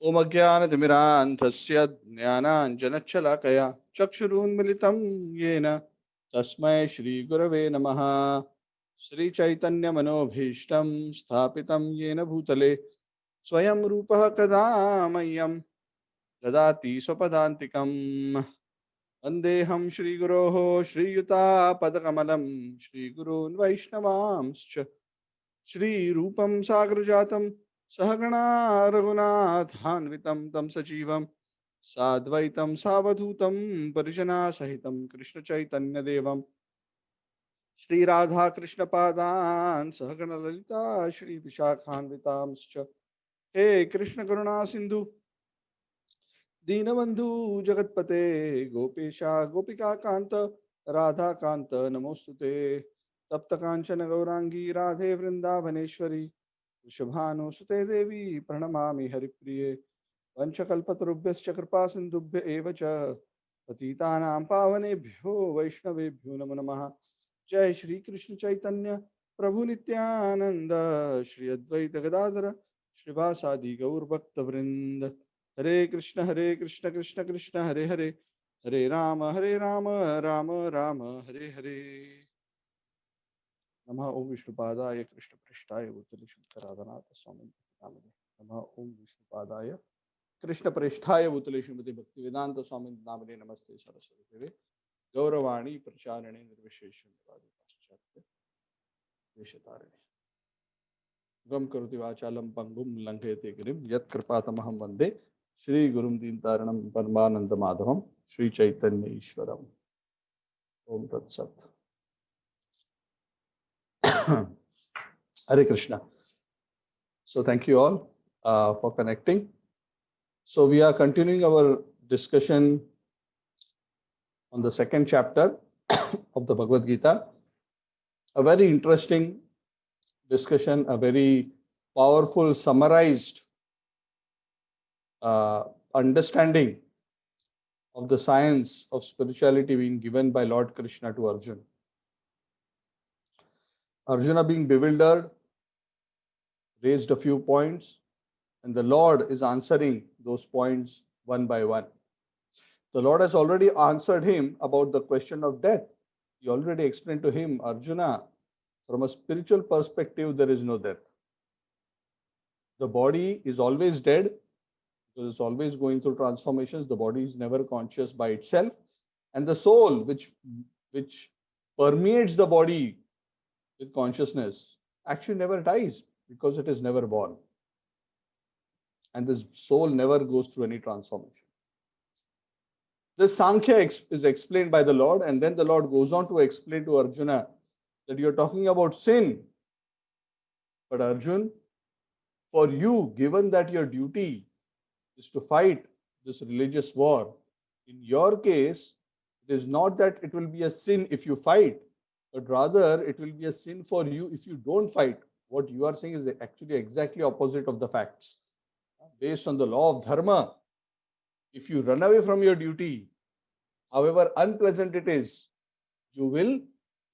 ओम अज्ञानतिमिरान्धस्य ज्ञानाञ्जनशलाकया चक्षुरुन्मिलितं येन तस्मै श्रीगुरवे नमः। श्रीचैतन्यमनोभीष्टं स्थापितं येन भूतले स्वयं रूपः कदा मह्यं ददाति स्वपदान्तिकम्। वन्देऽहं श्रीगुरोः श्रीयुतापदकमलं श्रीगुरून् वैष्णवांश्च श्रीरूपं साग्रजातं सहगणा रघुनाथान्वितं तं सजीवं साद्वैतं सावधूतं परिजनासहितं कृष्णचैतन्यदेवं श्रीराधाकृष्णपादान् सहगणललिता श्रीविशाखान्वितांश्च हे कृष्णकरुणा सिन्धु दीनबन्धु जगत्पते गोपेशा गोपिकान्त राधाकान्त नमोऽस्तुते तप्तकाञ्चन गौराङ्गी राधे वृन्दावनेश्वरी वृषभानुसुते देवी प्रणमामि हरिप्रिये वंशकल्पतरुभ्यश्च कृपा सिन्धुभ्य एव च पतितानां पावनेभ्यो वैष्णवेभ्यो नमो नमः। जय श्री कृष्ण चैतन्य प्रभु नित्यानंद श्री अद्वैत गदाधर श्रीवासादि गौर भक्त वृंद। हरे कृष्ण कृष्ण कृष्ण हरे हरे हरे राम राम राम हरे हरे। नमः ओम विष्णुपादाय कृष्ण पृष्ठाय भूतले शुद्धराधनाथ स्वामी नामिने। नमः ओम विष्णुपादाय कृष्ण पृष्ठाय भूतले श्रीमती भक्ति वेदांत स्वामी नामिने। नमस्ते सरस्वती देवे गौरवाणी प्रचारिणे निर्विशेष पाश्चात्य देशतारिणे गम करोति वाचालं पंगुं लंघयते गिरिं यत्कृपातमहं वन्दे श्रीगुरुं दीनतारिणं परमानन्दमाधवं श्रीचैतन्य ईश्वरम्। ओम तत्सत्। Hare Krishna. So thank you all for connecting. So we are continuing our discussion on the second chapter of the Bhagavad Gita. A very interesting discussion, a very powerful, summarized understanding of the science of spirituality being given by Lord Krishna to Arjuna. Arjuna, being bewildered, raised a few points, and the Lord is answering those points one by one. The Lord has already answered him about the question of death. He already explained to him, Arjuna, from a spiritual perspective, there is no death. The body is always dead because it's always going through transformations. The body is never conscious by itself. And the soul, which permeates the body with consciousness, actually never dies because it is never born. And this soul never goes through any transformation. This Sankhya is explained by the Lord, and then the Lord goes on to explain to Arjuna that you're talking about sin. But Arjun, for you, given that your duty is to fight this religious war, in your case, it is not that it will be a sin if you fight, but rather it will be a sin for you if you don't fight. What you are saying is actually exactly opposite of the facts. Based on the law of dharma, if you run away from your duty, however unpleasant it is, you will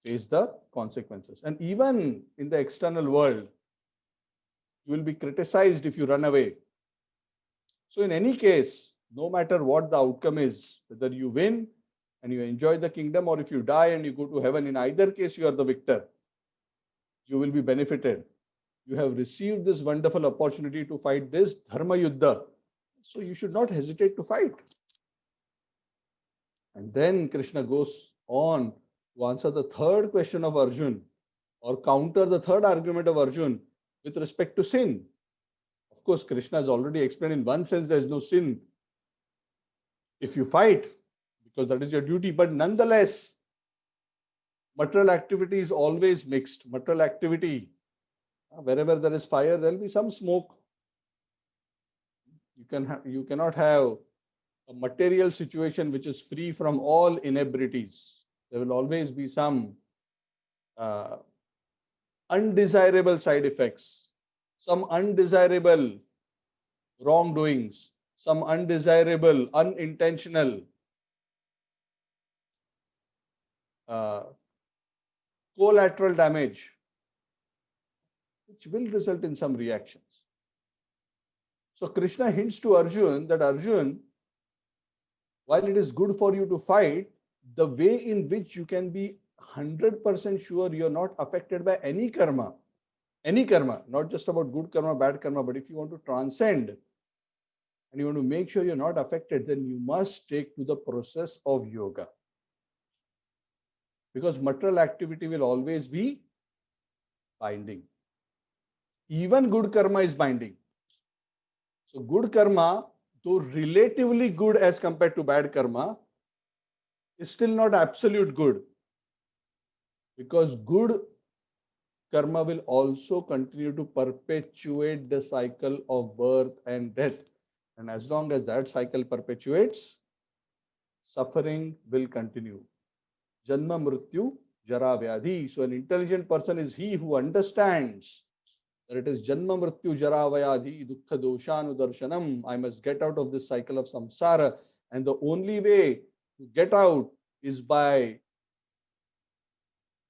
face the consequences. And even in the external world, you will be criticized if you run away. So in any case, no matter what the outcome is, whether you win and you enjoy the kingdom, or if you die and you go to heaven, in either case you are the victor. You will be benefited. You have received this wonderful opportunity to fight this dharma yuddha, so you should not hesitate to fight. And then Krishna goes on to answer the third question of Arjun, or counter the third argument of Arjun with respect to sin. Of course, Krishna has already explained in one sense there is no sin if you fight, because that is your duty. But nonetheless, material activity is always mixed. Material activity, wherever there is fire, there will be some smoke. You cannot have a material situation which is free from all inebrities. There will always be some uh, undesirable side effects, some undesirable wrongdoings, some undesirable, unintentional uh, collateral damage, which will result in some reactions. So Krishna hints to Arjun that Arjun, while it is good for you to fight, the way in which you can be 100% sure you're not affected by any karma, not just about good karma, bad karma, but if you want to transcend and you want to make sure you're not affected, then you must take to the process of yoga. Because material activity will always be binding. Even good karma is binding. So good karma, though relatively good as compared to bad karma, is still not absolute good. Because good karma will also continue to perpetuate the cycle of birth and death. And as long as that cycle perpetuates, suffering will continue. Janma mrityu jara vyadhi. So an intelligent person is he who understands that it is janma mrityu jara vyadhi dukkha doshanu darshanam. I must get out of this cycle of samsara. And the only way to get out is by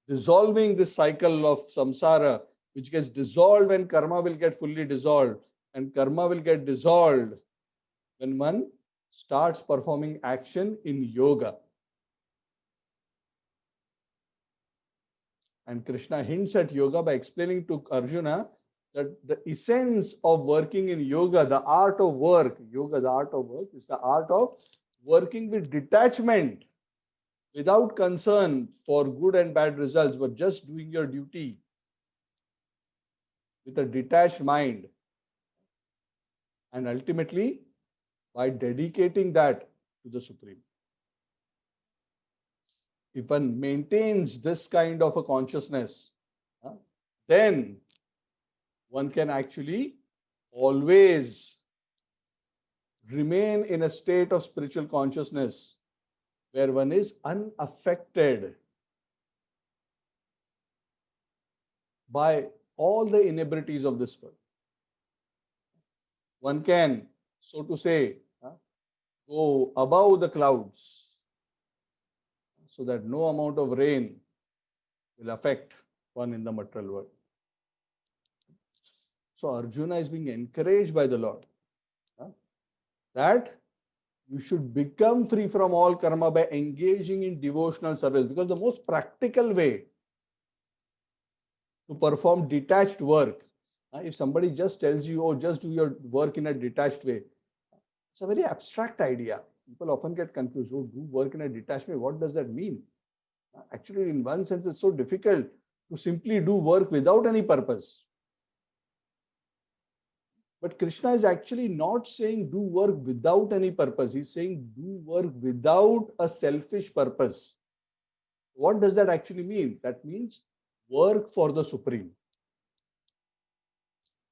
dissolving this cycle of samsara, which gets dissolved when karma will get fully dissolved. And karma will get dissolved when one starts performing action in yoga. And Krishna hints at yoga by explaining to Arjuna that the essence of working in yoga, the art of work, yoga, the art of work, is the art of working with detachment, without concern for good and bad results, but just doing your duty with a detached mind. And ultimately, by dedicating that to the Supreme. If one maintains this kind of a consciousness, then one can actually always remain in a state of spiritual consciousness where one is unaffected by all the inabilities of this world. One can, so to say, go above the clouds so that no amount of rain will affect one in the material world. So Arjuna is being encouraged by the Lord that you should become free from all karma by engaging in devotional service, because the most practical way to perform detached work, if somebody just tells you, oh, just do your work in a detached way, it's a very abstract idea. People often get confused. Oh, do work in a detached way. What does that mean? Actually, in one sense, it's so difficult to simply do work without any purpose. But Krishna is actually not saying do work without any purpose. He's saying do work without a selfish purpose. What does that actually mean? That means work for the Supreme.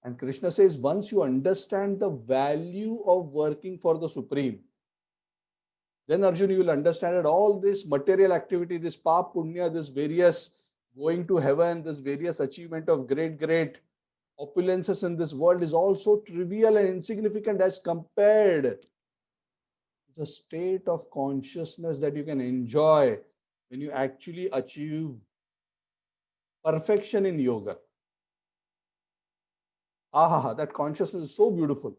And Krishna says, once you understand the value of working for the Supreme, then Arjuna, you will understand that all this material activity, this pap, punya, this various going to heaven, this various achievement of great opulences in this world is also trivial and insignificant as compared to the state of consciousness that you can enjoy when you actually achieve perfection in yoga. That consciousness is so beautiful.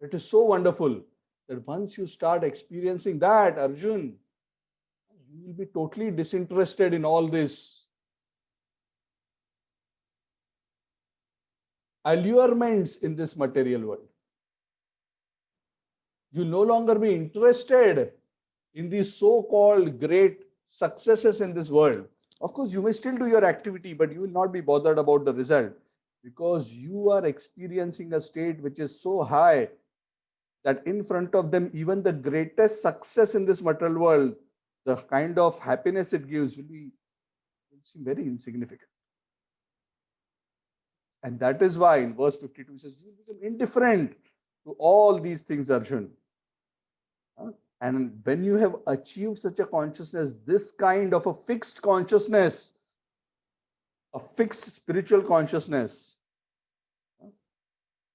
It is so wonderful that once you start experiencing that, Arjun, you will be totally disinterested in all this allurements in this material world. You will no longer be interested in these so-called great successes in this world. Of course, you may still do your activity, but you will not be bothered about the result, because you are experiencing a state which is so high that in front of them, even the greatest success in this material world, the kind of happiness it gives will seem very insignificant. And that is why in verse 52 it says, you will become indifferent to all these things, Arjun. And when you have achieved such a consciousness, this kind of a fixed consciousness, a fixed spiritual consciousness,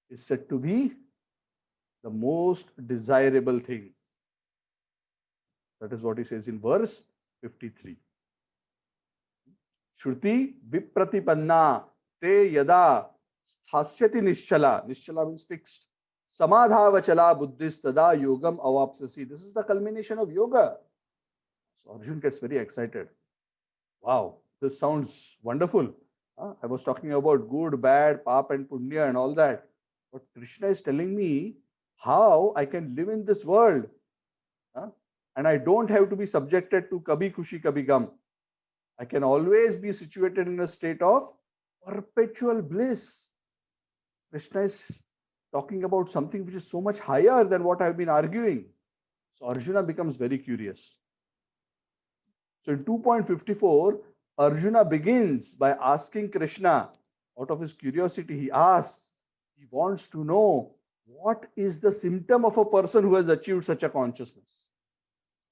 is said to be the most desirable thing. That is what he says in verse 53. Shruti vipratipanna te yada Sthasyati Nischala. Nischala means fixed. Samadhavachala buddhistada yogam avapsasi. This is the culmination of yoga. So Arjun gets very excited. Wow, this sounds wonderful. I was talking about good, bad, pap and punya and all that. But Krishna is telling me how I can live in this world. Huh? And I don't have to be subjected to kabhi khushi, kabhi gum. I can always be situated in a state of perpetual bliss. Krishna is talking about something which is so much higher than what I've been arguing. So Arjuna becomes very curious. So in 2.54, Arjuna begins by asking Krishna, out of his curiosity, he asks, he wants to know what is the symptom of a person who has achieved such a consciousness.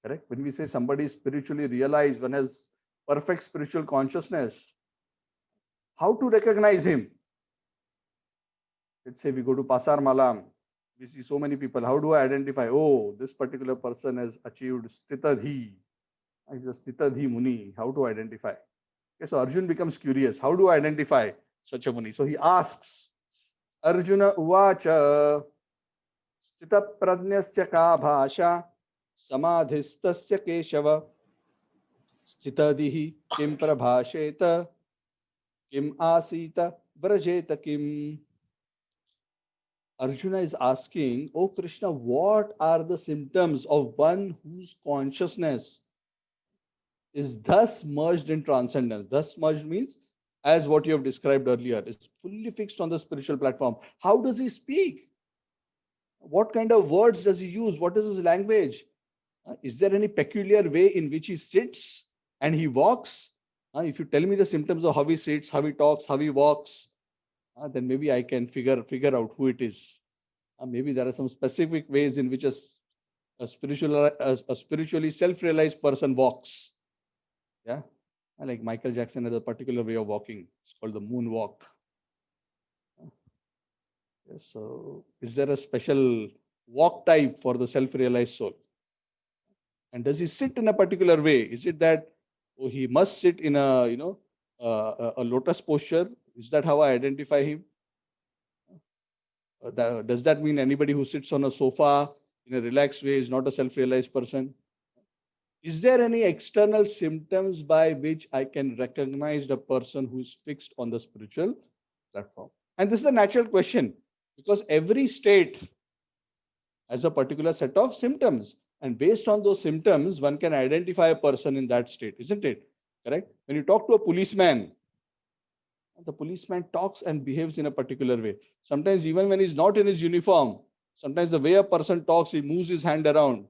Correct? When we say somebody is spiritually realized, one has perfect spiritual consciousness, how to recognize him? Let's say we go to Pasar Malam, we see so many people. How do I identify? Oh, this particular person has achieved Stitadhi. He's a Stitadhi Muni. How to identify? Okay, so Arjun becomes curious. How do I identify such a Muni? So he asks, Arjuna uvacha Stita pradnyasya ka bhasha samadhistasya keshava Stitadihi kim prabhasheta kim asita vrajeta kim. Arjuna is asking, oh Krishna, what are the symptoms of one whose consciousness is thus merged in transcendence? Thus merged means, as what you have described earlier, is fully fixed on the spiritual platform. How does he speak? What kind of words does he use? What is his language? Is there any peculiar way in which he sits and he walks? If you tell me the symptoms of how he sits, how he talks, how he walks, then maybe I can figure out who it is. Maybe there are some specific ways in which a spiritually self-realized person walks. Yeah, like Michael Jackson has a particular way of walking. It's called the moonwalk. So, is there a special walk type for the self-realized soul? And does he sit in a particular way? Is it that he must sit in a lotus posture? Is that how I identify him? Does that mean anybody who sits on a sofa in a relaxed way is not a self-realized person? Is there any external symptoms by which I can recognize the person who is fixed on the spiritual platform? And this is a natural question because every state has a particular set of symptoms. And based on those symptoms, one can identify a person in that state, isn't it? Correct? When you talk to a policeman, the policeman talks and behaves in a particular way. Sometimes even when he's not in his uniform, sometimes the way a person talks, he moves his hand around.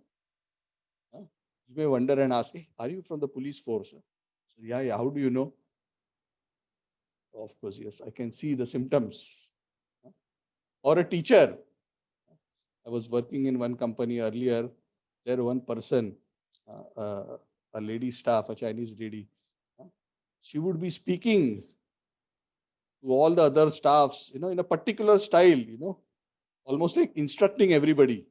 You may wonder and ask, hey, are you from the police force? So, yeah, how do you know? Of course, yes, I can see the symptoms. Or a teacher. I was working in one company earlier. There one person, a lady staff, a Chinese lady, she would be speaking to all the other staffs, in a particular style, almost like instructing everybody.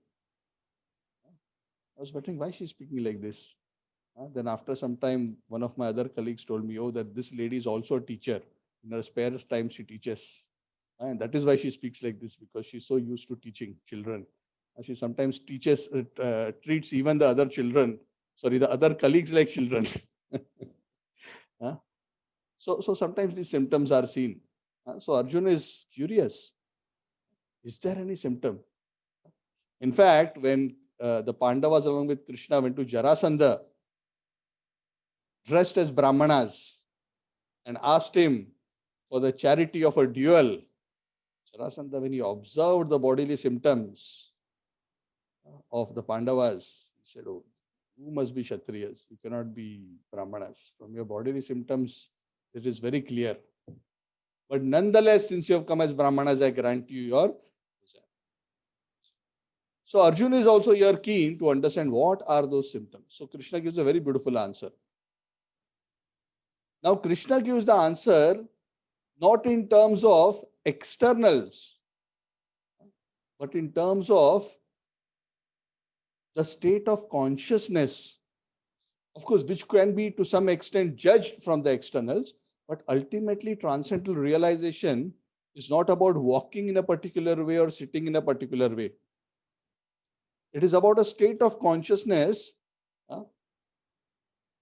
I was wondering why she's speaking like this. Then after some time, one of my other colleagues told me, oh, that this lady is also a teacher. In her spare time, she teaches. And that is why she speaks like this, because she's so used to teaching children. She sometimes treats even the other colleagues like children. So sometimes these symptoms are seen. So Arjuna is curious. Is there any symptom? In fact, when the Pandavas along with Krishna went to Jarasandha, dressed as Brahmanas, and asked him for the charity of a duel, Jarasandha, when he observed the bodily symptoms of the Pandavas, he said, oh, you must be Kshatriyas. You cannot be Brahmanas. From your bodily symptoms, it is very clear. But nonetheless, since you have come as Brahmanas, I grant you your desire. So Arjuna is also here keen to understand what are those symptoms. So Krishna gives a very beautiful answer. Now Krishna gives the answer not in terms of externals, but in terms of the state of consciousness, of course, which can be to some extent judged from the externals, but ultimately transcendental realization is not about walking in a particular way or sitting in a particular way. It is about a state of consciousness uh,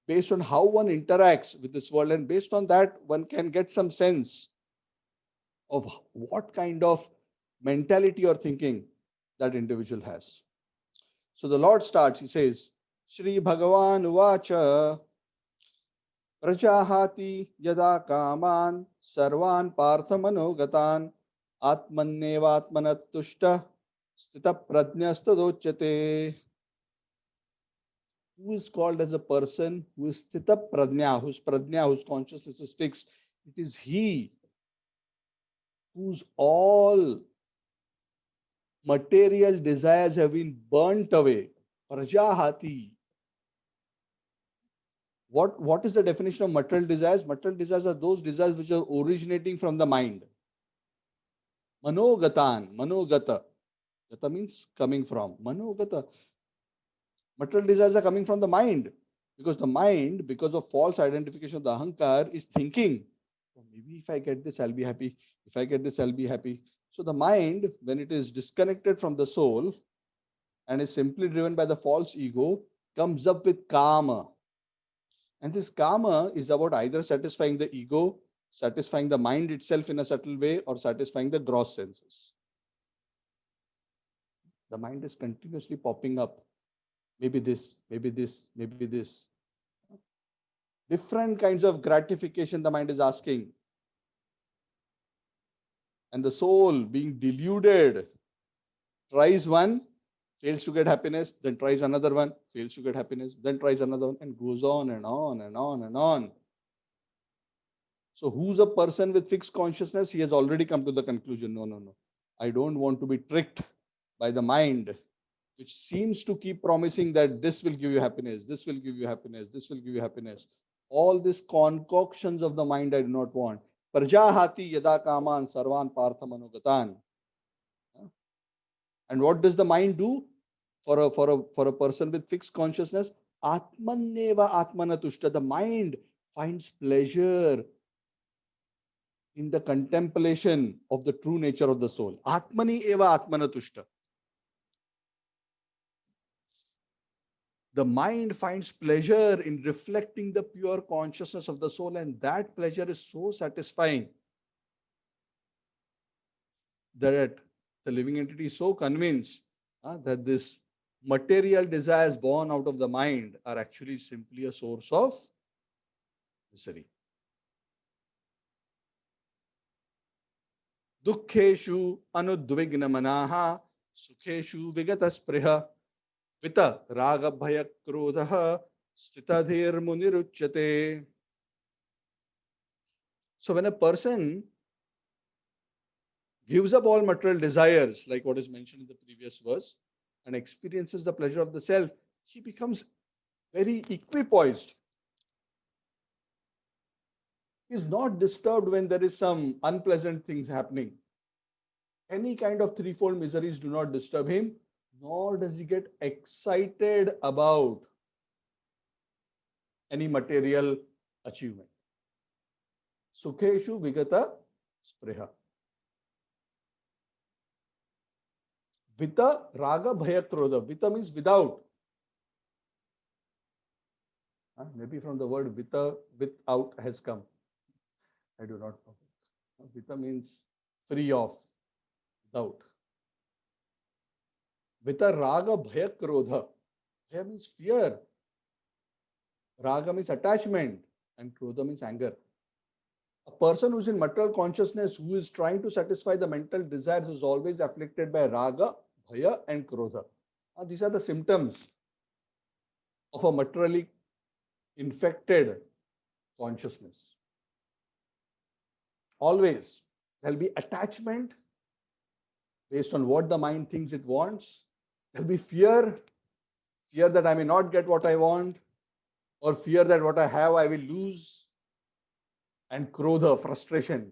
based on how one interacts with this world, and based on that, one can get some sense of what kind of mentality or thinking that individual has. So the Lord starts, he says, Shri Bhagavan Vacha Prajahati Yada Kaman Sarvan Partha Manogatan Atmannevatmanatushta Stita Prajnastadochate. Who is called as a person who is Stita Prajna, whose consciousness is fixed? It is he whose all material desires have been burnt away. Prajahati. What is the definition of material desires? Material desires are those desires which are originating from the mind. Manogatan, manogata. Gata means coming from. Manogata. Material desires are coming from the mind. Because the mind, because of false identification of the ahankar, is thinking, oh, maybe if I get this, I'll be happy. If I get this, I'll be happy. So the mind, when it is disconnected from the soul and is simply driven by the false ego, comes up with kama. And this kama is about either satisfying the ego, satisfying the mind itself in a subtle way, or satisfying the gross senses. The mind is continuously popping up. Maybe this, maybe this, maybe this. Different kinds of gratification the mind is asking. And the soul, being deluded, tries one, fails to get happiness, then tries another one, fails to get happiness, then tries another one, and goes on and on and on and on. So who's a person with fixed consciousness? He has already come to the conclusion, no, no, no. I don't want to be tricked by the mind, which seems to keep promising that this will give you happiness, this will give you happiness, this will give you happiness. All these concoctions of the mind I do not want. Prajahati yada kaman sarvan partha manogatan. And what does the mind do for a person with fixed consciousness? Atmanneva atmanatushta. The mind finds pleasure in the contemplation of the true nature of the soul. Atmani eva atmanatushta. The mind finds pleasure in reflecting the pure consciousness of the soul, and that pleasure is so satisfying that the living entity is so convinced that this material desires born out of the mind are actually simply a source of misery. Dukkheshu anudvignamanaha sukheshu vigataspriha vita raga bhaya krodha stitadhir muniruchyate. So when a person gives up all material desires, like what is mentioned in the previous verse, and experiences the pleasure of the self, he becomes very equipoised. He is not disturbed when there is some unpleasant things happening. Any kind of threefold miseries do not disturb him, nor does he get excited about any material achievement. Sukheshu vigata spriha. Vita raga bhaya krodha. Vita means without. Maybe from the word vita, without has come. I do not know. Vita means free of, without. Vita raga bhaya krodha. Bhaya means fear. Raga means attachment, and krodha means anger. A person who is in material consciousness, who is trying to satisfy the mental desires, is always afflicted by raga, bhaya, and krodha. These are the symptoms of a materially infected consciousness. Always there will be attachment based on what the mind thinks it wants. There will be fear that I may not get what I want, or fear that what I have I will lose, and krodha, frustration,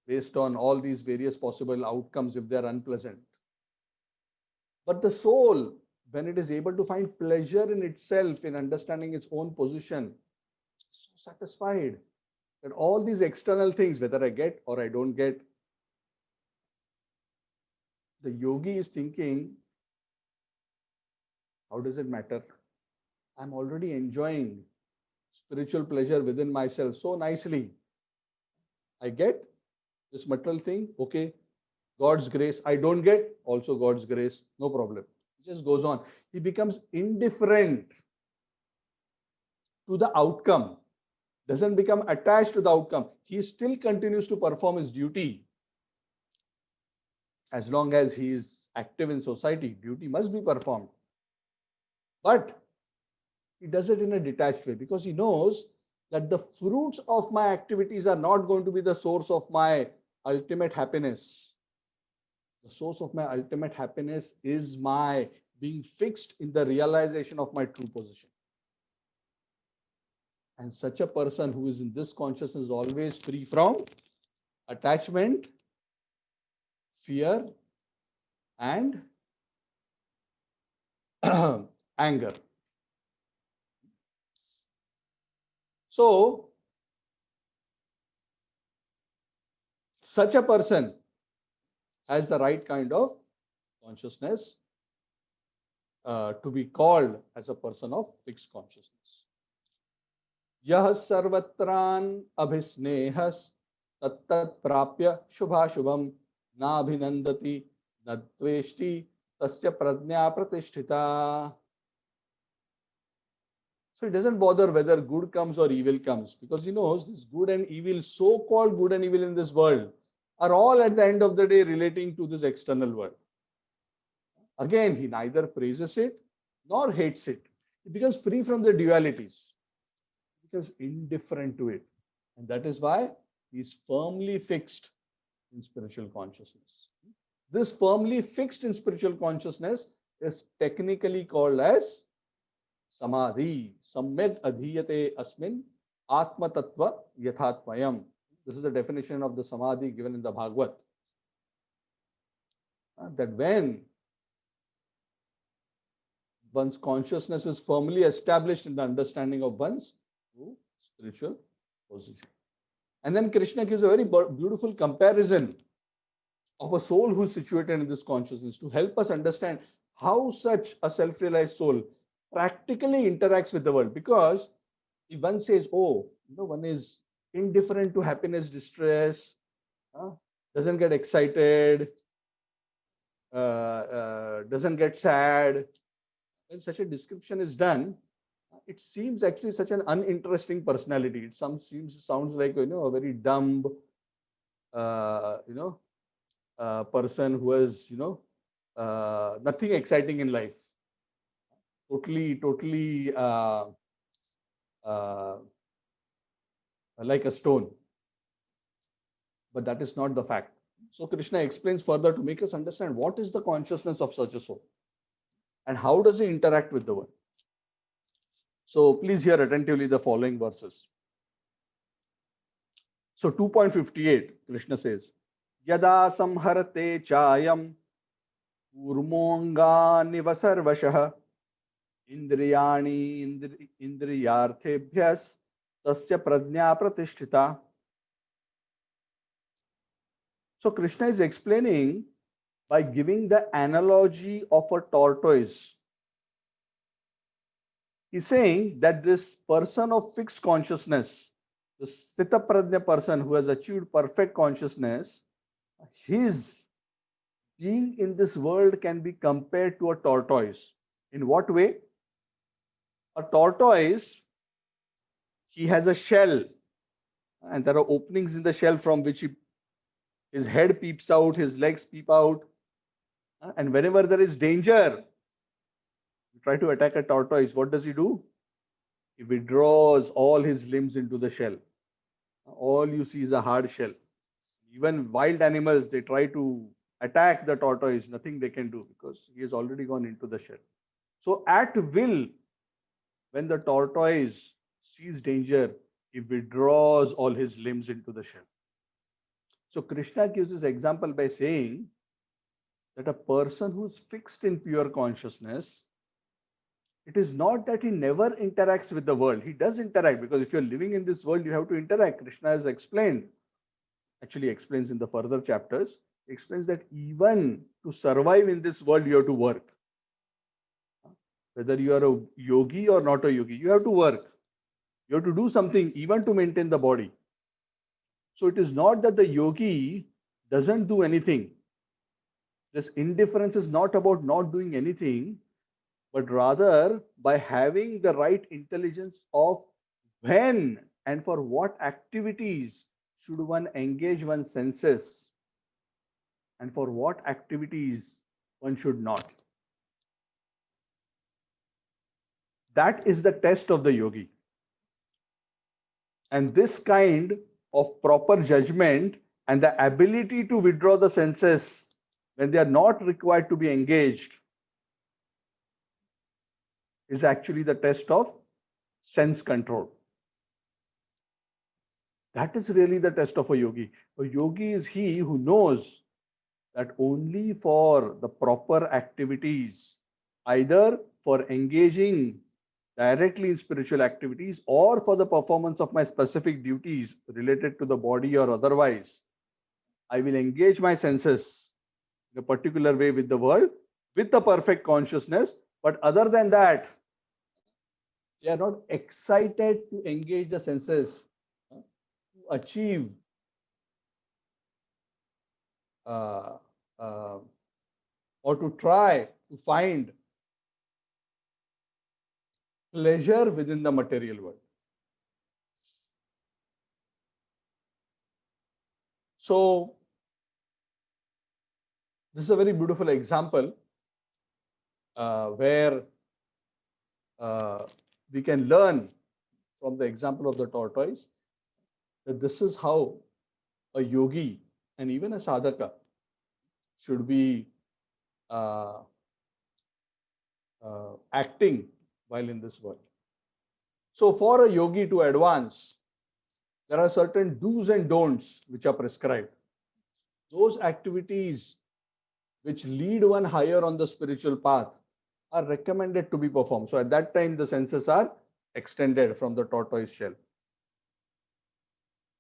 based on all these various possible outcomes if they are unpleasant. But the soul, when it is able to find pleasure in itself, in understanding its own position, is so satisfied that all these external things, whether I get or I don't get, the yogi is thinking, how does it matter? I'm already enjoying spiritual pleasure within myself so nicely. I get this material thing, okay, God's grace. I don't get, also God's grace, no problem. It just goes on. He becomes indifferent to the outcome, doesn't become attached to the outcome. He still continues to perform his duty. As long as he is active in society, duty must be performed. But he does it in a detached way because he knows that the fruits of my activities are not going to be the source of my ultimate happiness. The source of my ultimate happiness is my being fixed in the realization of my true position. And such a person who is in this consciousness is always free from attachment, fear, and anger. So, such a person has the right kind of consciousness to be called as a person of fixed consciousness. यह सर्वत्रान अभिस्नेहस तत्तत् प्राप्य शुभाशुभम नाभिनंदति न द्वेष्टि तस्य प्रज्ञा प्रतिष्ठिता. So he doesn't bother whether good comes or evil comes because he knows this good and evil, so-called good and evil in this world, are all at the end of the day relating to this external world. Again, he neither praises it nor hates it. He becomes free from the dualities. He becomes indifferent to it. And that is why he is firmly fixed in spiritual consciousness. This firmly fixed in spiritual consciousness is technically called as samadhi. Samyag adhiyate asmin atma tattva yathatmayam. This is the definition of the samadhi given in the Bhagavad. That when one's consciousness is firmly established in the understanding of one's true spiritual position. And then Krishna gives a very beautiful comparison of a soul who is situated in this consciousness to help us understand how such a self-realized soul practically interacts with the world. Because if one says, oh, one is indifferent to happiness, distress, doesn't get excited, doesn't get sad, when such a description is done, it seems actually such an uninteresting personality. It sounds like a very dumb, person who has nothing exciting in life. Totally like a stone. But that is not the fact. So Krishna explains further to make us understand what is the consciousness of such a soul and how does he interact with the world. So please hear attentively the following verses. So 2.58, Krishna says, Yada samharate chayam urmonganiva sarvashah indriyani indriyarthebhyas tasya prajna pratishtita. So Krishna is explaining by giving the analogy of a tortoise. He's saying that this person of fixed consciousness, the Sthita Prajna person who has achieved perfect consciousness, his being in this world can be compared to a tortoise. In what way? A tortoise, he has a shell, and there are openings in the shell from which his head peeps out, his legs peep out, and whenever there is danger, you try to attack a tortoise, what does he do? He withdraws all his limbs into the shell. All you see is a hard shell. Even wild animals, they try to attack the tortoise, nothing they can do because he has already gone into the shell. So at will, when the tortoise sees danger, he withdraws all his limbs into the shell. So Krishna gives this example by saying that a person who's fixed in pure consciousness, It is not that he never interacts with the world. He does interact, because if you're living in this world, you have to interact. Krishna has explained, actually explains in the further chapters, explains that even to survive in this world, you have to work. Whether you are a yogi or not a yogi, you have to work. You have to do something even to maintain the body. So it is not that the yogi doesn't do anything. This indifference is not about not doing anything, but rather by having the right intelligence of when and for what activities should one engage one's senses, and for what activities one should not. That is the test of the yogi. And this kind of proper judgment and the ability to withdraw the senses when they are not required to be engaged is actually the test of sense control. That is really the test of a yogi. A yogi is he who knows that only for the proper activities, either for engaging directly in spiritual activities or for the performance of my specific duties related to the body or otherwise, I will engage my senses in a particular way with the world with the perfect consciousness. But other than that, they are not excited to engage the senses to achieve uh, uh, or to try to find pleasure within the material world. So, this is a very beautiful example where we can learn from the example of the tortoise that this is how a yogi and even a sadhaka should be uh, acting while in this world. So, for a yogi to advance, there are certain do's and don'ts which are prescribed. Those activities which lead one higher on the spiritual path are recommended to be performed. So, at that time, the senses are extended from the tortoise shell.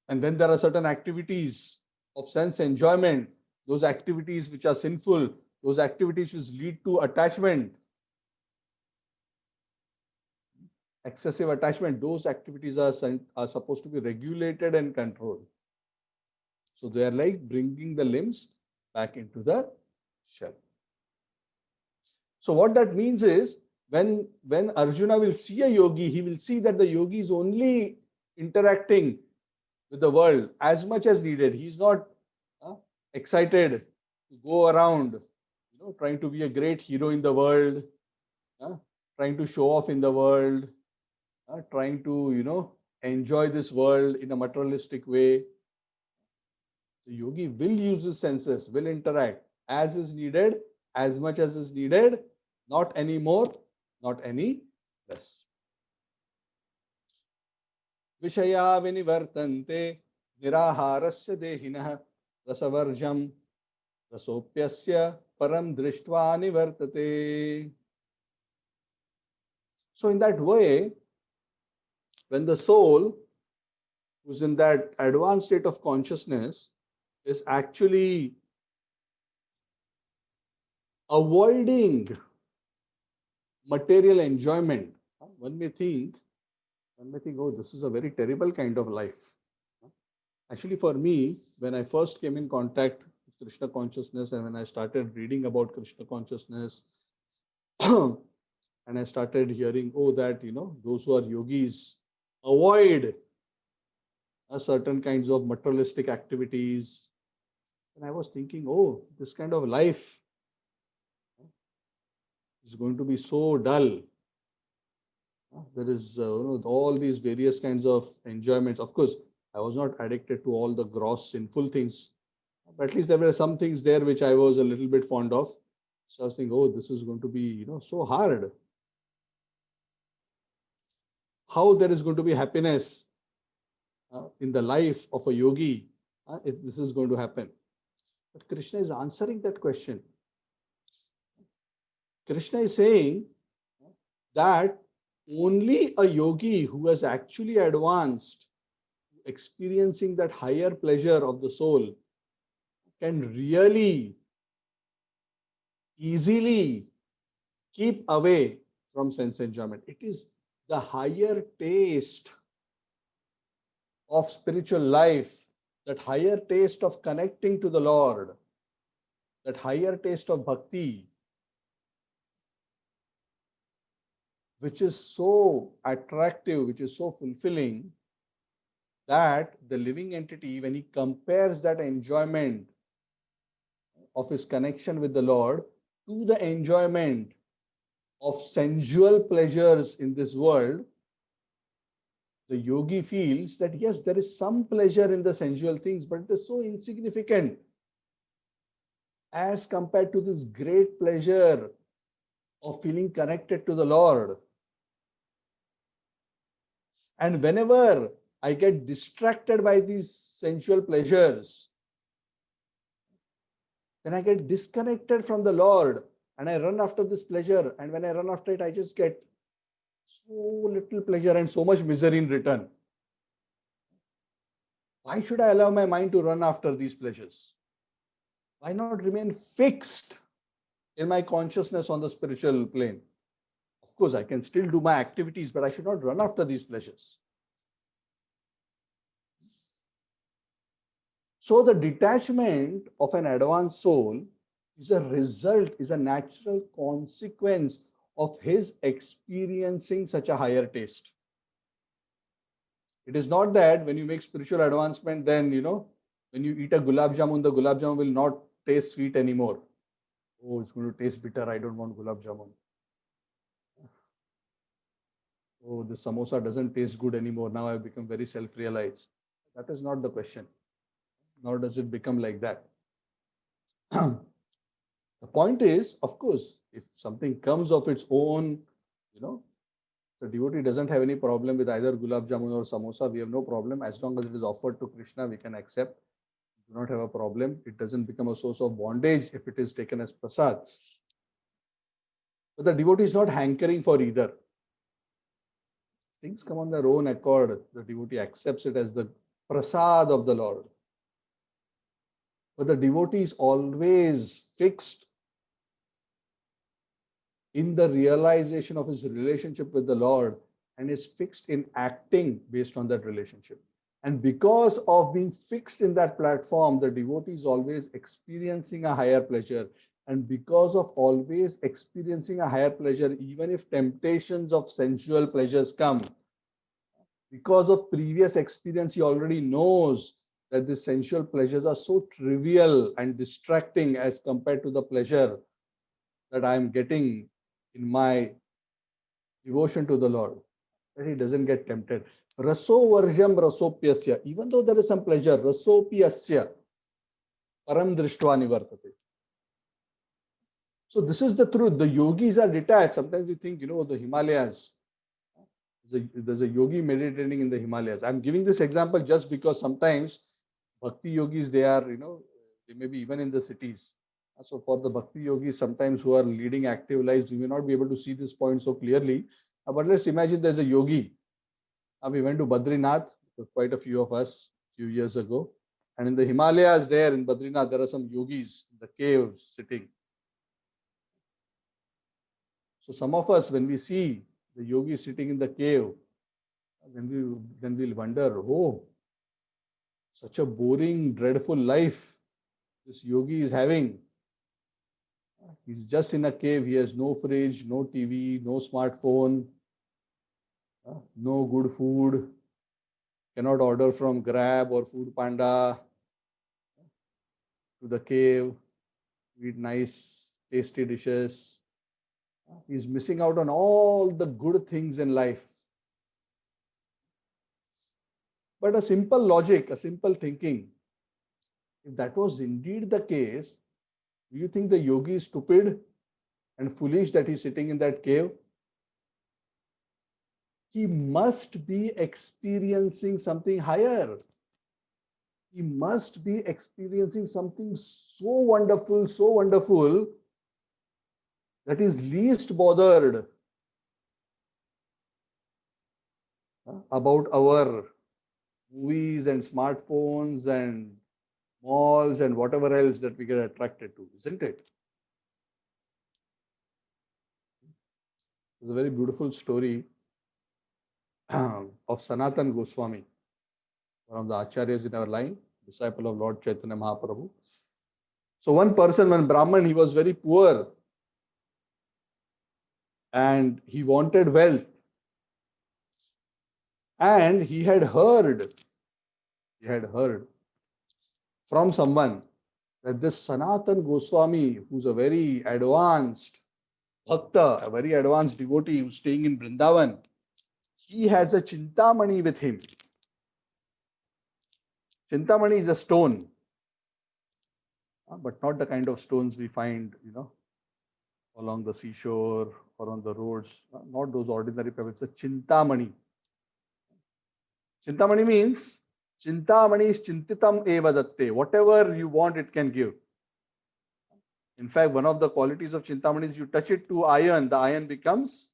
And then there are certain activities of sense enjoyment, those activities which are sinful, those activities which lead to attachment, excessive attachment, those activities are supposed to be regulated and controlled. So they are like bringing the limbs back into the shell. So what that means is when Arjuna will see a yogi, he will see that the yogi is only interacting with the world as much as needed. He is not excited to go around, trying to be a great hero in the world, trying to show off in the world, trying to, enjoy this world in a materialistic way. The yogi will use his senses, will interact as is needed, as much as is needed, not any more, not any less. Vishaya vinivartante niraharasya dehinah rasavarjam rasopyasya param drishtva nivartate. So in that way, when the soul who's in that advanced state of consciousness is actually avoiding material enjoyment, one may think, oh, this is a very terrible kind of life. Actually, for me, when I first came in contact with Krishna consciousness and when I started reading about Krishna consciousness, and I started hearing, oh, that, those who are yogis avoid certain kinds of materialistic activities. And I was thinking, oh, this kind of life is going to be so dull. There is all these various kinds of enjoyments. Of course, I was not addicted to all the gross sinful things, but at least there were some things there which I was a little bit fond of. So I was thinking, oh, this is going to be so hard. How there is going to be happiness in the life of a yogi if this is going to happen? But Krishna is answering that question. Krishna is saying that only a yogi who has actually advanced, experiencing that higher pleasure of the soul, can really easily keep away from sense enjoyment. It is the higher taste of spiritual life, that higher taste of connecting to the Lord, that higher taste of bhakti, which is so attractive, which is so fulfilling, that the living entity, when he compares that enjoyment of his connection with the Lord to the enjoyment of sensual pleasures in this world, the yogi feels that yes, there is some pleasure in the sensual things, but it is so insignificant as compared to this great pleasure of feeling connected to the Lord. And whenever I get distracted by these sensual pleasures, then I get disconnected from the Lord and I run after this pleasure. And when I run after it, I just get so little pleasure and so much misery in return. Why should I allow my mind to run after these pleasures? Why not remain fixed in my consciousness on the spiritual plane? Of course, I can still do my activities, but I should not run after these pleasures. So the detachment of an advanced soul is a result, is a natural consequence of his experiencing such a higher taste. It is not that when you make spiritual advancement, then, when you eat a gulab jamun, the gulab jamun will not taste sweet anymore. Oh, it's going to taste bitter. I don't want gulab jamun. Oh, the samosa doesn't taste good anymore. Now I've become very self-realized. That is not the question. Nor does it become like that. The point is, of course, if something comes of its own, the devotee doesn't have any problem with either gulab jamun or samosa. We have no problem. As long as it is offered to Krishna, we can accept. We do not have a problem. It doesn't become a source of bondage if it is taken as prasad. But the devotee is not hankering for either. Things come on their own accord. The devotee accepts it as the prasad of the Lord. But the devotee is always fixed in the realization of his relationship with the Lord and is fixed in acting based on that relationship. And because of being fixed in that platform, the devotee is always experiencing a higher pleasure. And because of always experiencing a higher pleasure, even if temptations of sensual pleasures come, because of previous experience, he already knows that the sensual pleasures are so trivial and distracting as compared to the pleasure that I am getting in my devotion to the Lord, that he doesn't get tempted. Raso varjam rasopyasya. Even though there is some pleasure, rasopyasya param drishtva nivartate. So this is the truth. The yogis are detached. Sometimes we think, the Himalayas. There's a yogi meditating in the Himalayas. I'm giving this example just because sometimes bhakti yogis, they are, they may be even in the cities. So for the bhakti yogis, sometimes who are leading active lives, we may not be able to see this point so clearly. But let's imagine there's a yogi. We went to Badrinath, quite a few of us, a few years ago. And in the Himalayas there in Badrinath, there are some yogis in the caves sitting. So some of us, when we see the yogi sitting in the cave, then we'll wonder, oh, such a boring, dreadful life this yogi is having. He's just in a cave. He has no fridge, no TV, no smartphone, no good food. Cannot order from Grab or Food Panda to the cave, eat nice, tasty dishes. He's missing out on all the good things in life. But a simple logic, a simple thinking, if that was indeed the case, do you think the yogi is stupid and foolish that he's sitting in that cave? He must be experiencing something higher. He must be experiencing something so wonderful, that he's least bothered about our movies and smartphones and malls and whatever else that we get attracted to, isn't it? It's a very beautiful story of Sanatan Goswami, one of the acharyas in our line, disciple of Lord Chaitanya Mahaprabhu. So one person, one Brahman, he was very poor and he wanted wealth. And he had heard from someone that this Sanatan Goswami, who's a very advanced bhakta, a very advanced devotee who's staying in Vrindavan, he has a Chintamani with him. Chintamani is a stone, but not the kind of stones we find, along the seashore or on the roads. Not those ordinary pebbles. It's a Chintamani. Chintamani means Chintamani is Chintitam eva datte. Whatever you want, it can give. In fact, one of the qualities of Chintamani is you touch it to iron, the iron becomes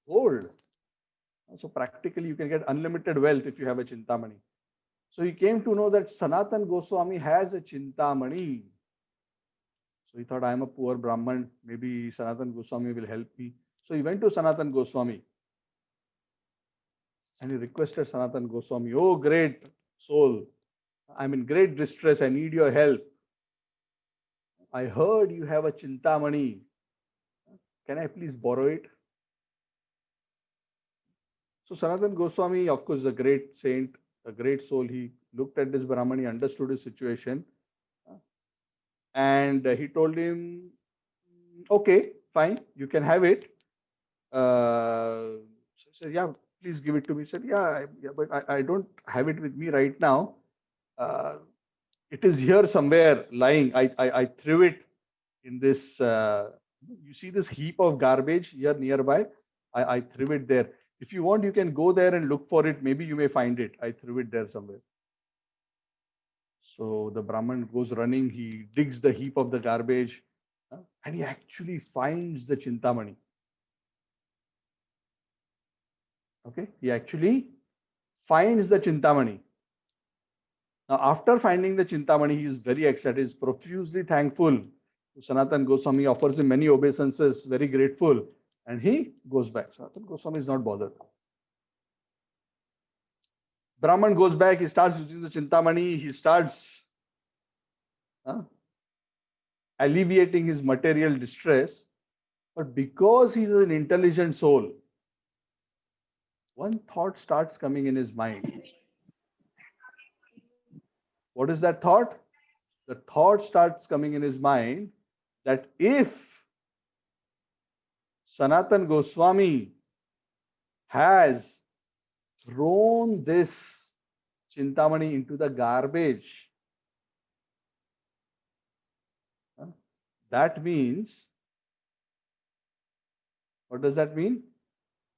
gold. So practically, you can get unlimited wealth if you have a Chintamani. So he came to know that Sanatan Goswami has a Chintamani. So he thought, I am a poor Brahman, maybe Sanatan Goswami will help me. So he went to Sanatan Goswami and he requested Sanatan Goswami, oh great soul, I'm in great distress, I need your help. I heard you have a Chintamani. Can I please borrow it? So Sanatan Goswami, of course, a great saint, a great soul, he looked at this Brahman, he understood his situation. And he told him, okay, fine, you can have it. So he said, yeah, please give it to me. He said, yeah, but I don't have it with me right now. It is here somewhere lying. I threw it in this, you see this heap of garbage here nearby? I threw it there. If you want, you can go there and look for it. Maybe you may find it. I threw it there somewhere. So the Brahman goes running, he digs the heap of the garbage, and he actually finds the Chintamani. Okay, he actually finds the Chintamani. Now, after finding the Chintamani, he is very excited, he is profusely thankful. Sanatan Goswami offers him many obeisances, very grateful, and he goes back. Sanatan Goswami is not bothered. Brahman goes back, he starts using the Chintamani, he starts alleviating his material distress, but because he is an intelligent soul, one thought starts coming in his mind. What is that thought? The thought starts coming in his mind that if Sanatan Goswami has thrown this Chintamani into the garbage, that means, what does that mean?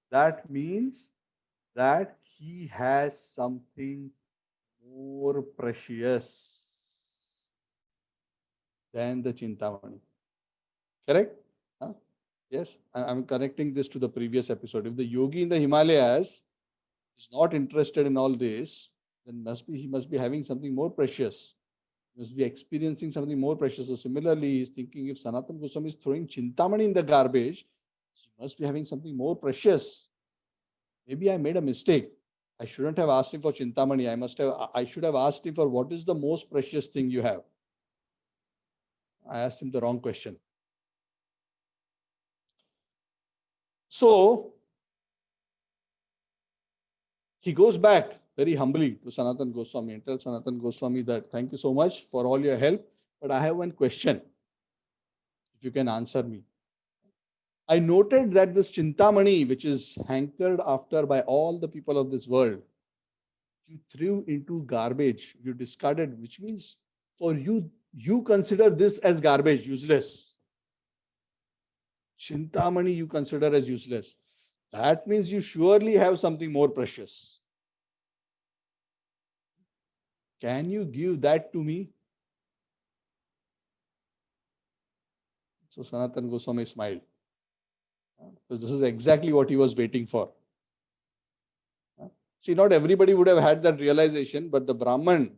That means that he has something more precious than the Chintamani. Correct? Yes, I'm connecting this to the previous episode. If the yogi in the Himalayas is not interested in all this, then he must be having something more precious. He must be experiencing something more precious. So similarly, he's thinking if Sanatan Goswami is throwing Chintamani in the garbage, he must be having something more precious. Maybe I made a mistake. I shouldn't have asked him for Chintamani. I should have asked him for what is the most precious thing you have. I asked him the wrong question. So he goes back very humbly to Sanatan Goswami and tells Sanatan Goswami that thank you so much for all your help, but I have one question. If you can answer me. I noted that this Chintamani, which is hankered after by all the people of this world, you threw into garbage, you discarded, which means for you, you consider this as garbage, useless. Chintamani you consider as useless. That means you surely have something more precious. Can you give that to me? So Sanatan Goswami smiled. So this is exactly what he was waiting for. See, not everybody would have had that realization, but the Brahman,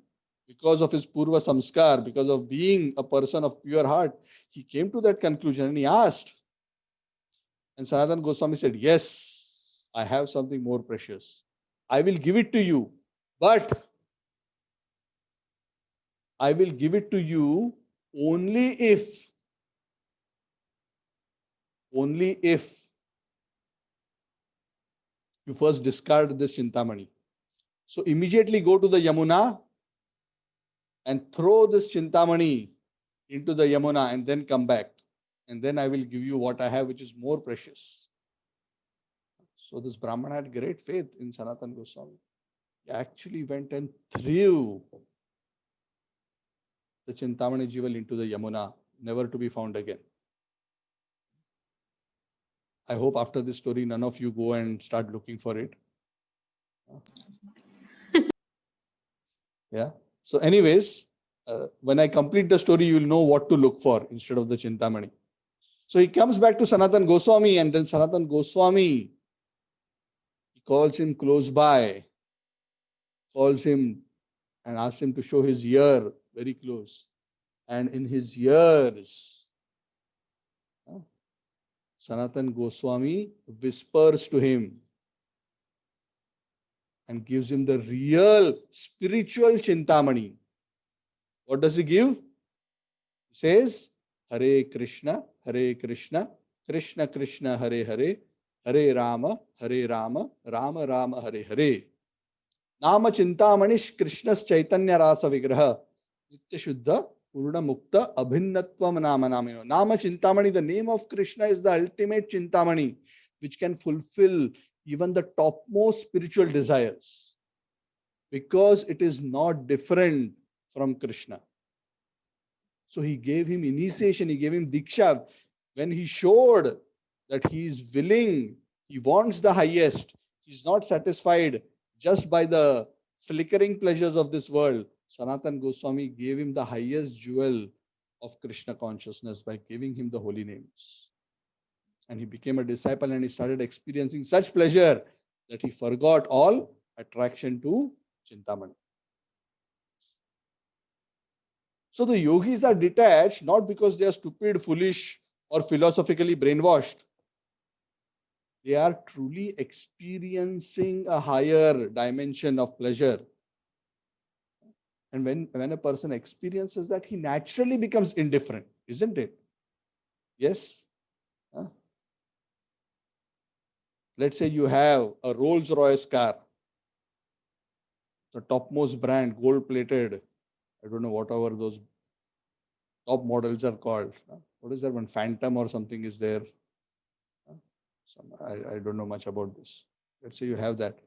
because of his Purva Samskar, because of being a person of pure heart, he came to that conclusion and he asked. And Sanatana Goswami said, yes, I have something more precious. I will give it to you, but I will give it to you only if you first discard this Chintamani. So immediately go to the Yamuna and throw this Chintamani into the Yamuna and then come back. And then I will give you what I have, which is more precious. So this Brahman had great faith in Sanatana Goswami. He actually went and threw the Chintamani jewel into the Yamuna, never to be found again. I hope after this story, none of you go and start looking for it. Yeah. So anyways, when I complete the story, you will know what to look for instead of the Chintamani. So he comes back to Sanatana Goswami, and then Sanatana Goswami, he calls him close by, calls him and asks him to show his ear very close. And in his ears, Sanatana Goswami whispers to him and gives him the real spiritual Chintamani. What does he give? He says, Hare Krishna, Krishna Krishna, Hare Hare, Hare Rama, Rama Rama, Hare Hare. Nama Chintamanish Krishna's Chaitanya Rasa Vigraha, Nitya Shuddha, Purna Mukta, Abhinnatvam Nama Namino. Nama Chintamani, the name of Krishna is the ultimate Chintamani, which can fulfill even the topmost spiritual desires, because it is not different from Krishna. So he gave him initiation, he gave him Diksha. When he showed that he is willing, he wants the highest, he's not satisfied just by the flickering pleasures of this world, Sanatana Goswami gave him the highest jewel of Krishna consciousness by giving him the holy names. And he became a disciple and he started experiencing such pleasure that he forgot all attraction to Chintamani. So the yogis are detached not because they are stupid, foolish, or philosophically brainwashed. They are truly experiencing a higher dimension of pleasure. And when a person experiences that, he naturally becomes indifferent, isn't it? Yes? Huh? Let's say you have a Rolls-Royce car, the topmost brand, gold-plated, I don't know whatever those top models are called. What is that one? Phantom or something is there. I don't know much about this. Let's say you have that.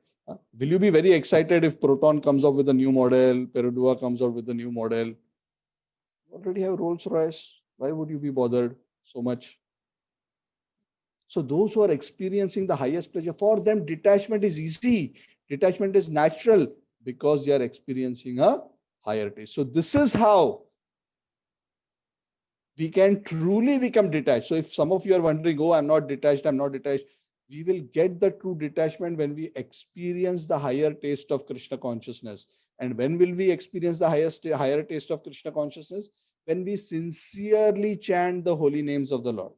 Will you be very excited if Proton comes up with a new model, Perodua comes out with a new model? You already have Rolls-Royce. Why would you be bothered so much? So those who are experiencing the highest pleasure, for them detachment is easy. Detachment is natural because they are experiencing a higher taste. So this is how we can truly become detached. So if some of you are wondering, oh, I'm not detached, we will get the true detachment when we experience the higher taste of Krishna consciousness. And when will we experience the higher taste of Krishna consciousness? When we sincerely chant the holy names of the Lord,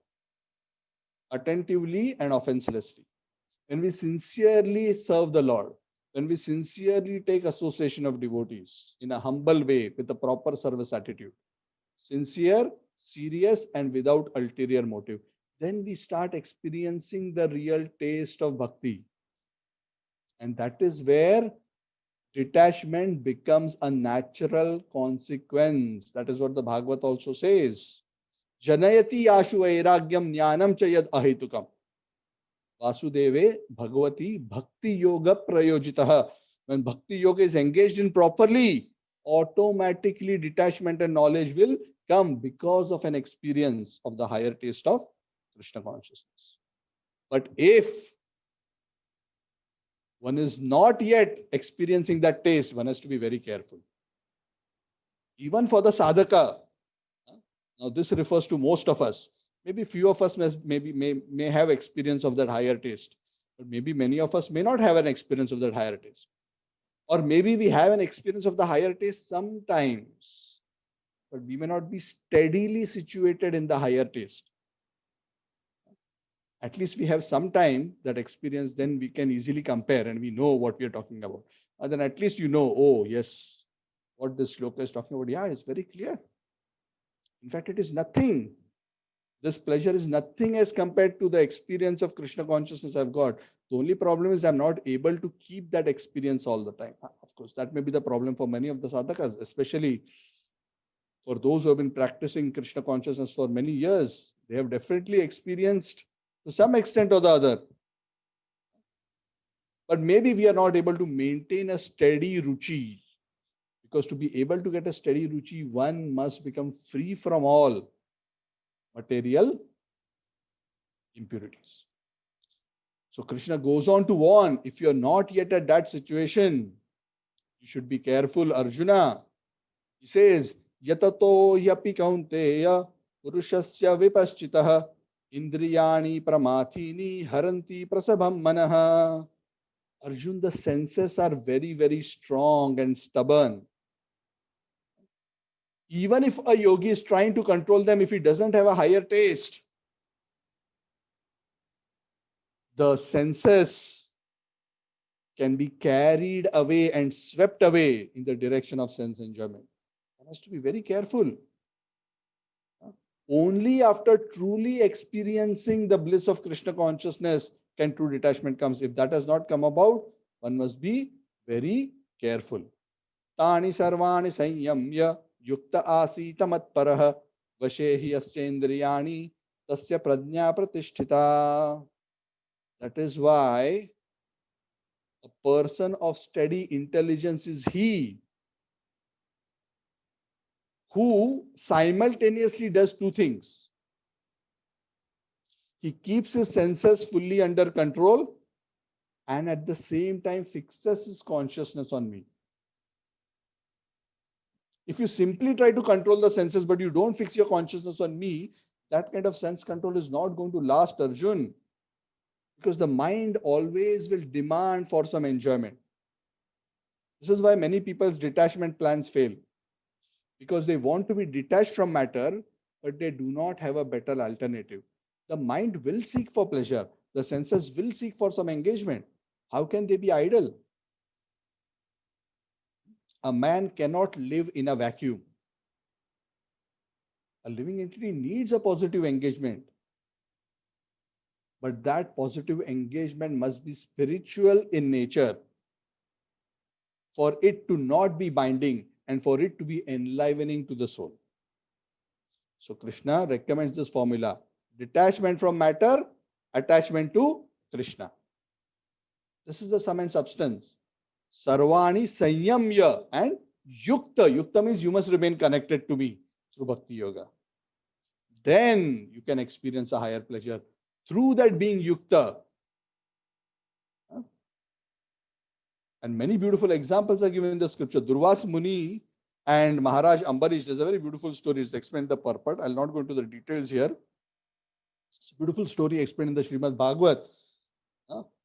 attentively and offenselessly. When we sincerely serve the Lord, when we sincerely take association of devotees in a humble way with a proper service attitude, sincere, serious, and without ulterior motive, then we start experiencing the real taste of bhakti. And that is where detachment becomes a natural consequence. That is what the Bhagavad also says. Janayati yashu vairagyam jnanam chayad ahetukam. Vasudeve Bhagavati Bhakti Yoga Prayojitaha. When Bhakti Yoga is engaged in properly, automatically detachment and knowledge will come because of an experience of the higher taste of Krishna consciousness. But if one is not yet experiencing that taste, one has to be very careful. Even for the sadhaka, now this refers to most of us. Maybe few of us may have experience of that higher taste. But maybe many of us may not have an experience of that higher taste. Or maybe we have an experience of the higher taste sometimes, but we may not be steadily situated in the higher taste. At least we have some time that experience, then we can easily compare and we know what we are talking about. And then at least you know, oh, yes, what this shloka is talking about. Yeah, it's very clear. In fact, it is nothing. This pleasure is nothing as compared to the experience of Krishna consciousness I've got. The only problem is I'm not able to keep that experience all the time. Of course, that may be the problem for many of the sadhakas, especially for those who have been practicing Krishna consciousness for many years. They have definitely experienced to some extent or the other. But maybe we are not able to maintain a steady ruchi. Because to be able to get a steady ruchi, one must become free from all material impurities. So Krishna goes on to warn, if you are not yet at that situation, you should be careful, Arjuna. He says, Yatato yapi kaunteya purushasya vipaschitah indriyani pramathini haranti prasabham manaha. Arjun, the senses are very, very strong and stubborn. Even if a yogi is trying to control them, if he doesn't have a higher taste, the senses can be carried away and swept away in the direction of sense enjoyment. One has to be very careful. Only after truly experiencing the bliss of Krishna consciousness can true detachment comes. If that has not come about, one must be very careful. Tani sarvani sanyamya yukta asita matparah vashehi yasyendriyani tasya prajna pratisthita. That is why a person of steady intelligence is he who simultaneously does two things. He keeps his senses fully under control and at the same time fixes his consciousness on me. If you simply try to control the senses but you don't fix your consciousness on me, that kind of sense control is not going to last, Arjun. Because the mind always will demand for some enjoyment. This is why many people's detachment plans fail. Because they want to be detached from matter, but they do not have a better alternative. The mind will seek for pleasure. The senses will seek for some engagement. How can they be idle? A man cannot live in a vacuum. A living entity needs a positive engagement. But that positive engagement must be spiritual in nature for it to not be binding and for it to be enlivening to the soul. So Krishna recommends this formula. Detachment from matter, attachment to Krishna. This is the sum and substance. Sarvani sanyamya and yukta. Yukta means you must remain connected to me through bhakti yoga. Then you can experience a higher pleasure through that being yukta. And many beautiful examples are given in the scripture. Durvas Muni and Maharaj Ambarish, there's a very beautiful story. It's explained the purport. I'll not go into the details here. It's a beautiful story explained in the Srimad Bhagavad,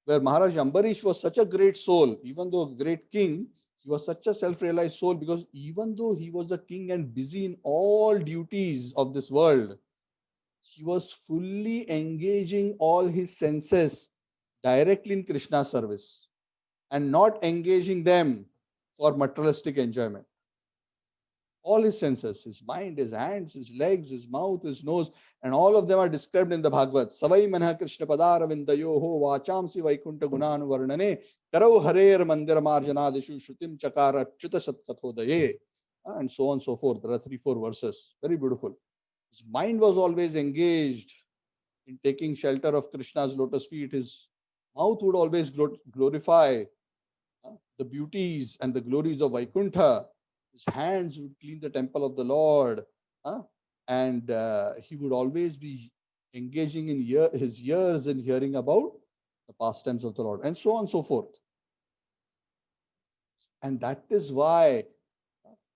where Maharaj Ambarish was such a great soul, even though a great king, he was such a self-realized soul because even though he was a king and busy in all duties of this world, he was fully engaging all his senses directly in Krishna's service and not engaging them for materialistic enjoyment. All his senses, his mind, his hands, his legs, his mouth, his nose, and all of them are described in the Bhagavad. Savai manha Krishna padara vindayoho vachamsi vaikunta gunanu varnane karau harer mandira marjanadishu shrutim chakara chuta satkathodaye. And so on and so forth. There are 3-4 verses. Very beautiful. His mind was always engaged in taking shelter of Krishna's lotus feet. His mouth would always glorify the beauties and the glories of Vaikuntha. His hands would clean the temple of the Lord. And he would always be engaging in his ears in hearing about the pastimes of the Lord, and so on and so forth. And that is why,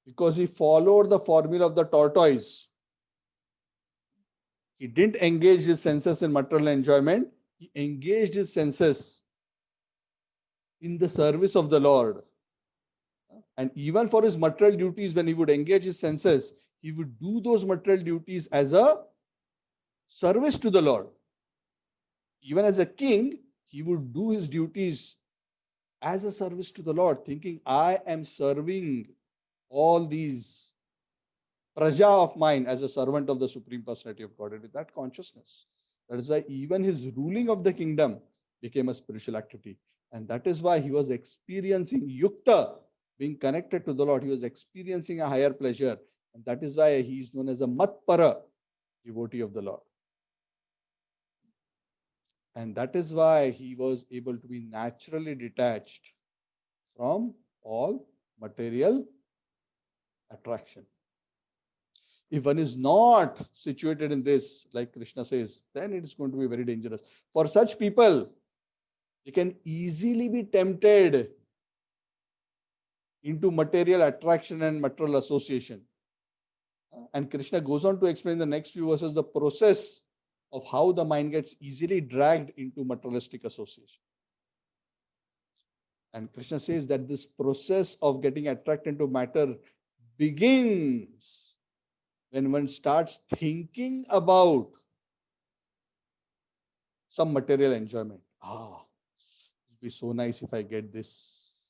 because he followed the formula of the tortoise, he didn't engage his senses in material enjoyment. he engaged his senses in the service of the Lord. And even for his material duties, when he would engage his senses, he would do those material duties as a service to the Lord. Even as a king, he would do his duties as a service to the Lord, thinking, I am serving all these praja of mine as a servant of the Supreme Personality of Godhead with that consciousness. That is why even his ruling of the kingdom became a spiritual activity. And that is why he was experiencing yukta, being connected to the Lord. He was experiencing a higher pleasure. And that is why he is known as a matpara, devotee of the Lord. And that is why he was able to be naturally detached from all material attraction. If one is not situated in this, like Krishna says, then it is going to be very dangerous. For such people, they can easily be tempted into material attraction and material association. And Krishna goes on to explain the next few verses the process of how the mind gets easily dragged into materialistic association. And Krishna says that this process of getting attracted to matter begins when one starts thinking about some material enjoyment. It would be so nice if I get this.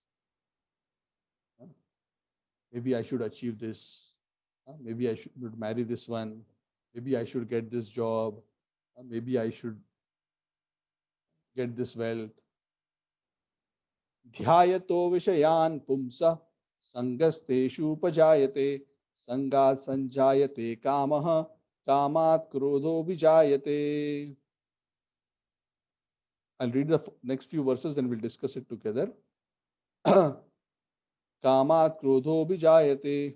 Maybe I should achieve this. Maybe I should marry this one. Maybe I should get this job. Maybe I should get this wealth. Dhyayato vishayan pumsa sangasteshu upajayate sanga sanjayate kamaha kamat krodho vijayate. I'll read the next few verses, then we'll discuss it together. Kamat krodho vijayate.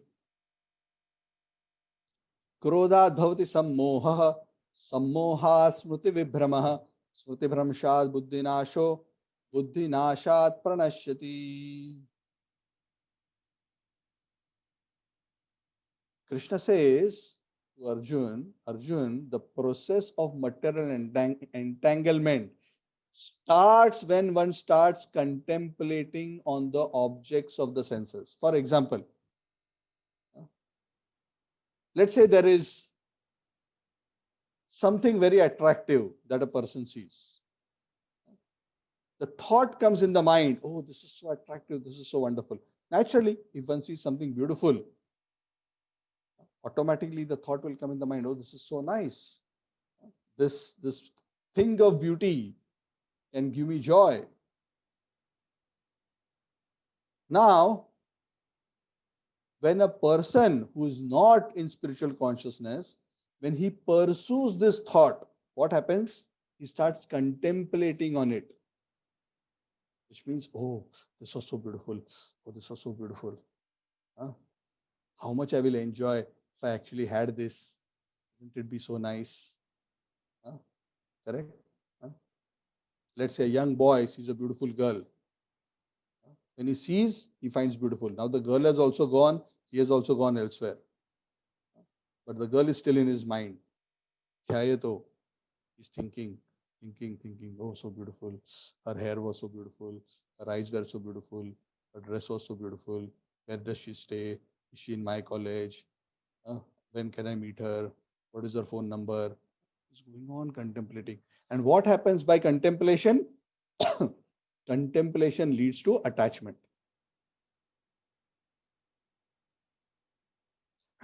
क्रोधात् भवति सम्मोहः सम्मोहात् स्मृति विभ्रमः स्मृति भ्रंशात् बुद्धिनाशो बुद्धिनाशात् प्रणश्यति. Krishna says to Arjun, the process of material entanglement starts when one starts contemplating on the objects of the senses. For example, let's say there is something very attractive that a person sees. The thought comes in the mind, oh, this is so attractive, this is so wonderful. Naturally, if one sees something beautiful, automatically the thought will come in the mind, oh, this is so nice. This thing of beauty can give me joy. Now, when a person who is not in spiritual consciousness, when he pursues this thought, what happens? He starts contemplating on it. Which means, oh, this was so beautiful. Oh, this was so beautiful. How much I will enjoy if I actually had this. Wouldn't it be so nice? Correct? Let's say a young boy sees a beautiful girl. When he sees, he finds beautiful. Now the girl has also gone, he has also gone elsewhere. But the girl is still in his mind. Dhyayato, he's thinking, oh, so beautiful. Her hair was so beautiful. Her eyes were so beautiful. Her dress was so beautiful. Where does she stay? Is she in my college? When can I meet her? What is her phone number? He's going on contemplating. And what happens by contemplation? Contemplation leads to attachment.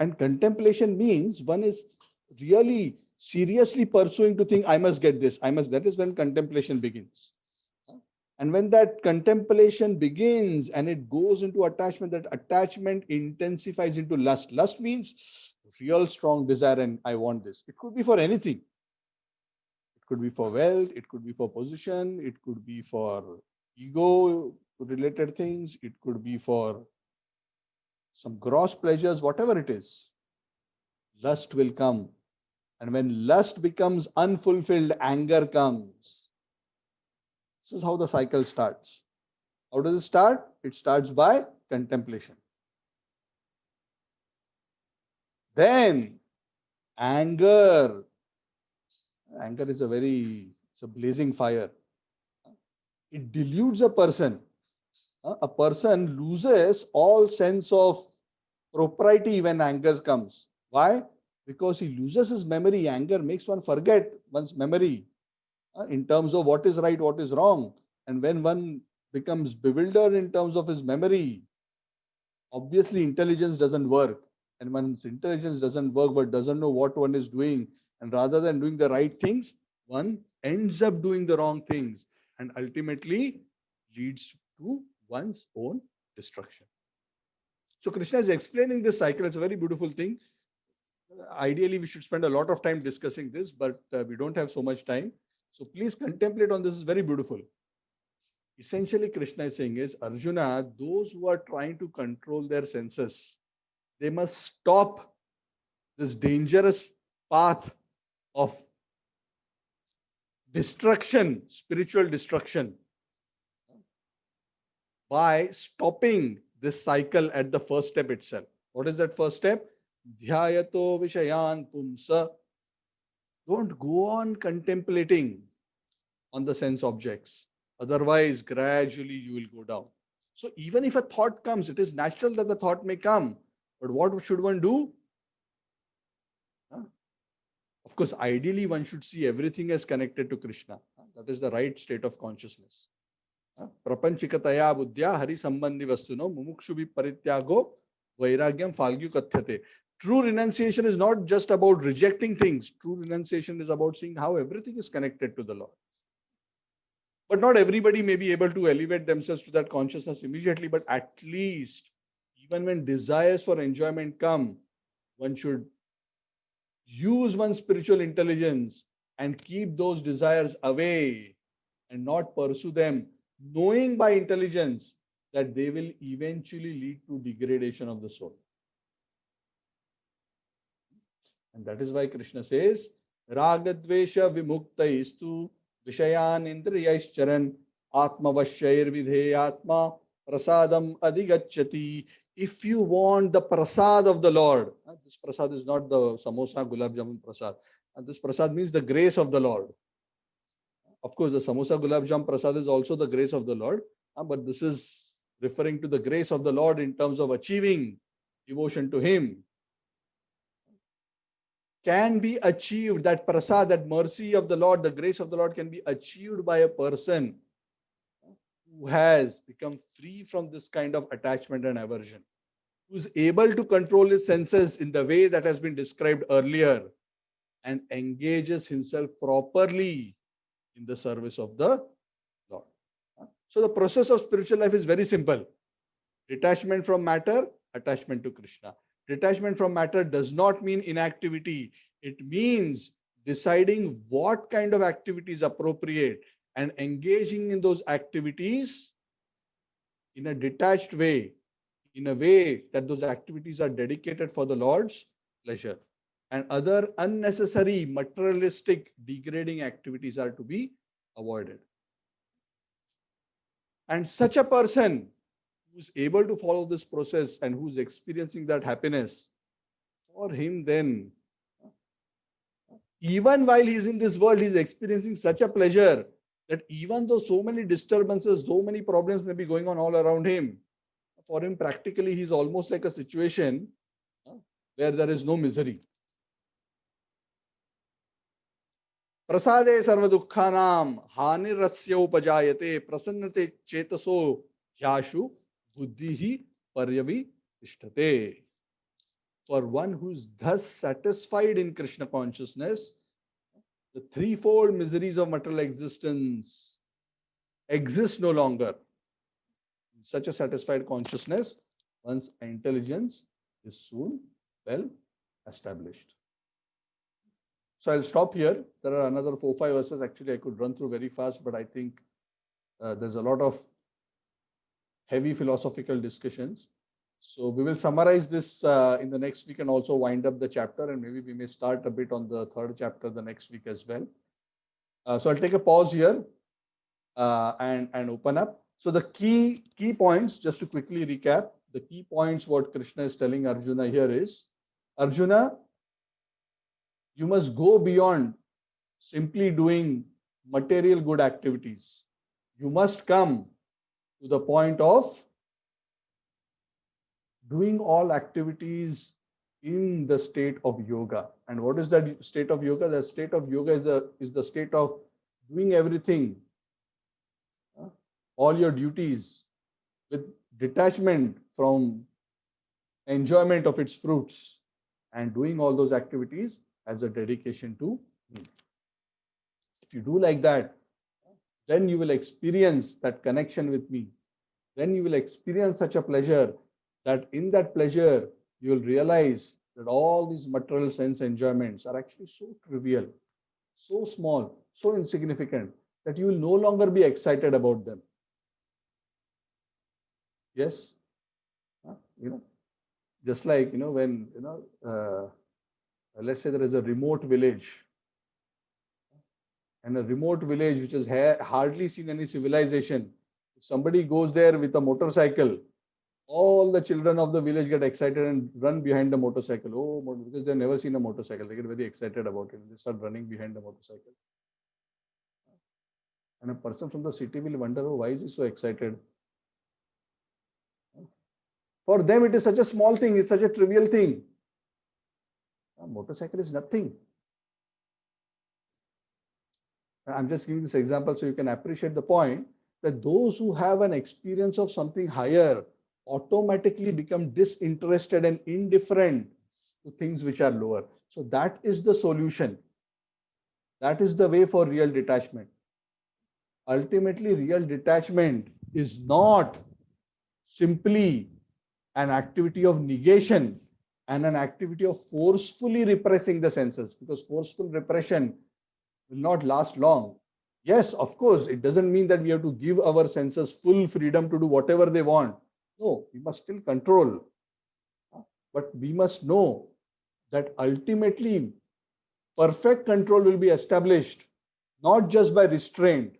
And contemplation means one is really seriously pursuing to think, I must get this, I must. That is when contemplation begins. And when that contemplation begins and it goes into attachment, that attachment intensifies into lust. Lust means real strong desire and I want this. It could be for anything. It could be for wealth, it could be for position, it could be for ego related things, it could be for some gross pleasures, whatever it is. Lust will come. And when lust becomes unfulfilled, anger comes. This is how the cycle starts. How does it start? It starts by contemplation. Then anger. Anger is a very It's a blazing fire. It deludes a person. A person loses all sense of propriety when anger comes. Why? Because he loses his memory. Anger makes one forget one's memory in terms of what is right, what is wrong. And when one becomes bewildered in terms of his memory, obviously intelligence doesn't work. And once intelligence doesn't work but doesn't know what one is doing, and rather than doing the right things, one ends up doing the wrong things and ultimately leads to one's own destruction. So Krishna is explaining this cycle. It's a very beautiful thing. Ideally, we should spend a lot of time discussing this, but we don't have so much time. So please contemplate on this. It's very beautiful. Essentially, Krishna is saying is, Arjuna, those who are trying to control their senses, they must stop this dangerous path of destruction, spiritual destruction, by stopping this cycle at the first step itself. What is that first step? Dhyayato vishayan pumsa. Don't go on contemplating on the sense objects. Otherwise, gradually you will go down. So even if a thought comes, it is natural that the thought may come. But what should one do? Of course, ideally, one should see everything as connected to Krishna. That is the right state of consciousness. Prapanchikataya buddhya hari sambandhi vastuno mumukshubi parityago vairagyam falgyu kathyate. True renunciation is not just about rejecting things. True renunciation is about seeing how everything is connected to the Lord. But not everybody may be able to elevate themselves to that consciousness immediately, but at least even when desires for enjoyment come, one should use one's spiritual intelligence and keep those desires away and not pursue them, knowing by intelligence that they will eventually lead to degradation of the soul. And that is why Krishna says, Ragadvesha vimukta Vishayan indriyaischaran atmavashair vidheyatma prasadam adhigacchati. If you want the prasad of the Lord, this prasad is not the samosa gulab jamun prasad. This prasad means the grace of the Lord. Of course, the samosa gulab jamun prasad is also the grace of the Lord, but this is referring to the grace of the Lord in terms of achieving devotion to Him. Can be achieved, that prasad, that mercy of the Lord, the grace of the Lord can be achieved by a person who has become free from this kind of attachment and aversion, who is able to control his senses in the way that has been described earlier and engages himself properly in the service of the Lord. So the process of spiritual life is very simple. Detachment from matter, attachment to Krishna. Detachment from matter does not mean inactivity. It means deciding what kind of activity is appropriate and engaging in those activities in a detached way, in a way that those activities are dedicated for the Lord's pleasure. And other unnecessary, materialistic, degrading activities are to be avoided. And such a person who's able to follow this process and who's experiencing that happiness, for him then, even while he's in this world, he's experiencing such a pleasure that even though so many disturbances, so many problems may be going on all around him, for him practically he's almost like a situation where there is no misery. Prasade sarva dukkhanam hanirasya upajayate prasannate chetaso hyashu buddhihi paryavi ishtate. For one who is thus satisfied in Krishna consciousness, the threefold miseries of material existence exist no longer. In such a satisfied consciousness, one's intelligence is soon well established. So I'll stop here. There are another 4-5 verses. Actually, I could run through very fast, but I think there's a lot of heavy philosophical discussions. So we will summarize this in the next week and also wind up the chapter, and maybe we may start a bit on the third chapter the next week as well. So I'll take a pause here and open up. So the key points, just to quickly recap, the key points what Krishna is telling Arjuna here is, Arjuna, you must go beyond simply doing material good activities. You must come to the point of doing all activities in the state of yoga. And what is that state of yoga? The state of yoga is the state of doing everything, all your duties, with detachment from enjoyment of its fruits, and doing all those activities as a dedication to me. If you do like that, then you will experience that connection with me. Then you will experience such a pleasure that in that pleasure, you will realize that all these material sense enjoyments are actually so trivial, so small, so insignificant that you will no longer be excited about them. Yes? Just like, when, let's say there is a remote village, and a remote village which has hardly seen any civilization. If somebody goes there with a motorcycle, all the children of the village get excited and run behind the motorcycle. Oh, because they've never seen a motorcycle. They get very excited about it. They start running behind the motorcycle. And a person from the city will wonder, oh, why is he so excited? For them, it is such a small thing. It's such a trivial thing. A motorcycle is nothing. I'm just giving this example so you can appreciate the point that those who have an experience of something higher automatically become disinterested and indifferent to things which are lower. So that is the solution. That is the way for real detachment. Ultimately, real detachment is not simply an activity of negation and an activity of forcefully repressing the senses, because forceful repression will not last long. Yes, of course, it doesn't mean that we have to give our senses full freedom to do whatever they want. No, we must still control. But we must know that ultimately perfect control will be established not just by restraint,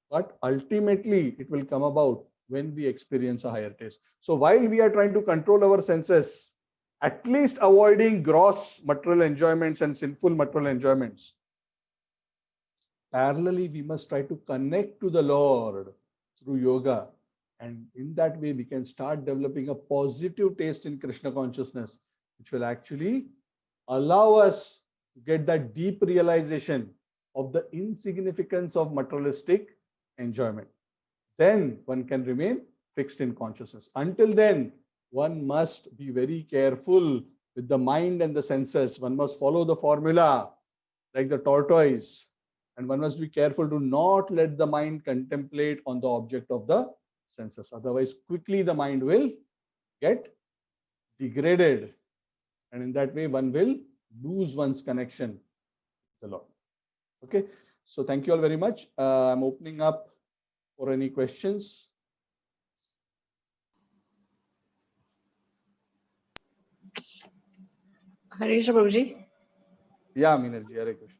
but ultimately it will come about when we experience a higher taste. So while we are trying to control our senses, at least avoiding gross material enjoyments and sinful material enjoyments, parallelly, we must try to connect to the Lord through yoga. And in that way, we can start developing a positive taste in Krishna consciousness, which will actually allow us to get that deep realization of the insignificance of materialistic enjoyment. Then one can remain fixed in consciousness. Until then, one must be very careful with the mind and the senses. One must follow the formula like the tortoise. And one must be careful to not let the mind contemplate on the object of the senses. Otherwise, quickly the mind will get degraded. And in that way, one will lose one's connection with the Lord. Okay. So thank you all very much. I'm opening up for any questions. Hare Krishna, Prabhuji. Yeah, Meenarji, Hare Krishna.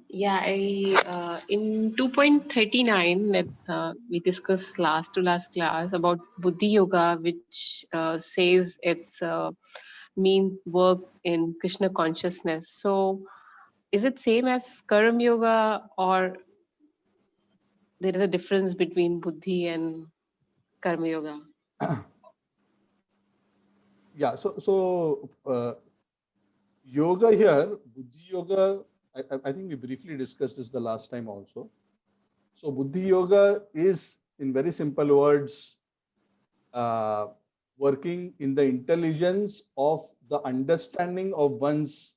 Yeah, in 2.39 we discussed last to last class about Buddhi Yoga, which says it's mean work in Krishna consciousness. So, is it same as Karma Yoga, or there is a difference between Buddhi and Karma Yoga? Yeah, so yoga here, Buddhi Yoga, I think we briefly discussed this the last time also. So Buddhi Yoga is, in very simple words, working in the intelligence of the understanding of one's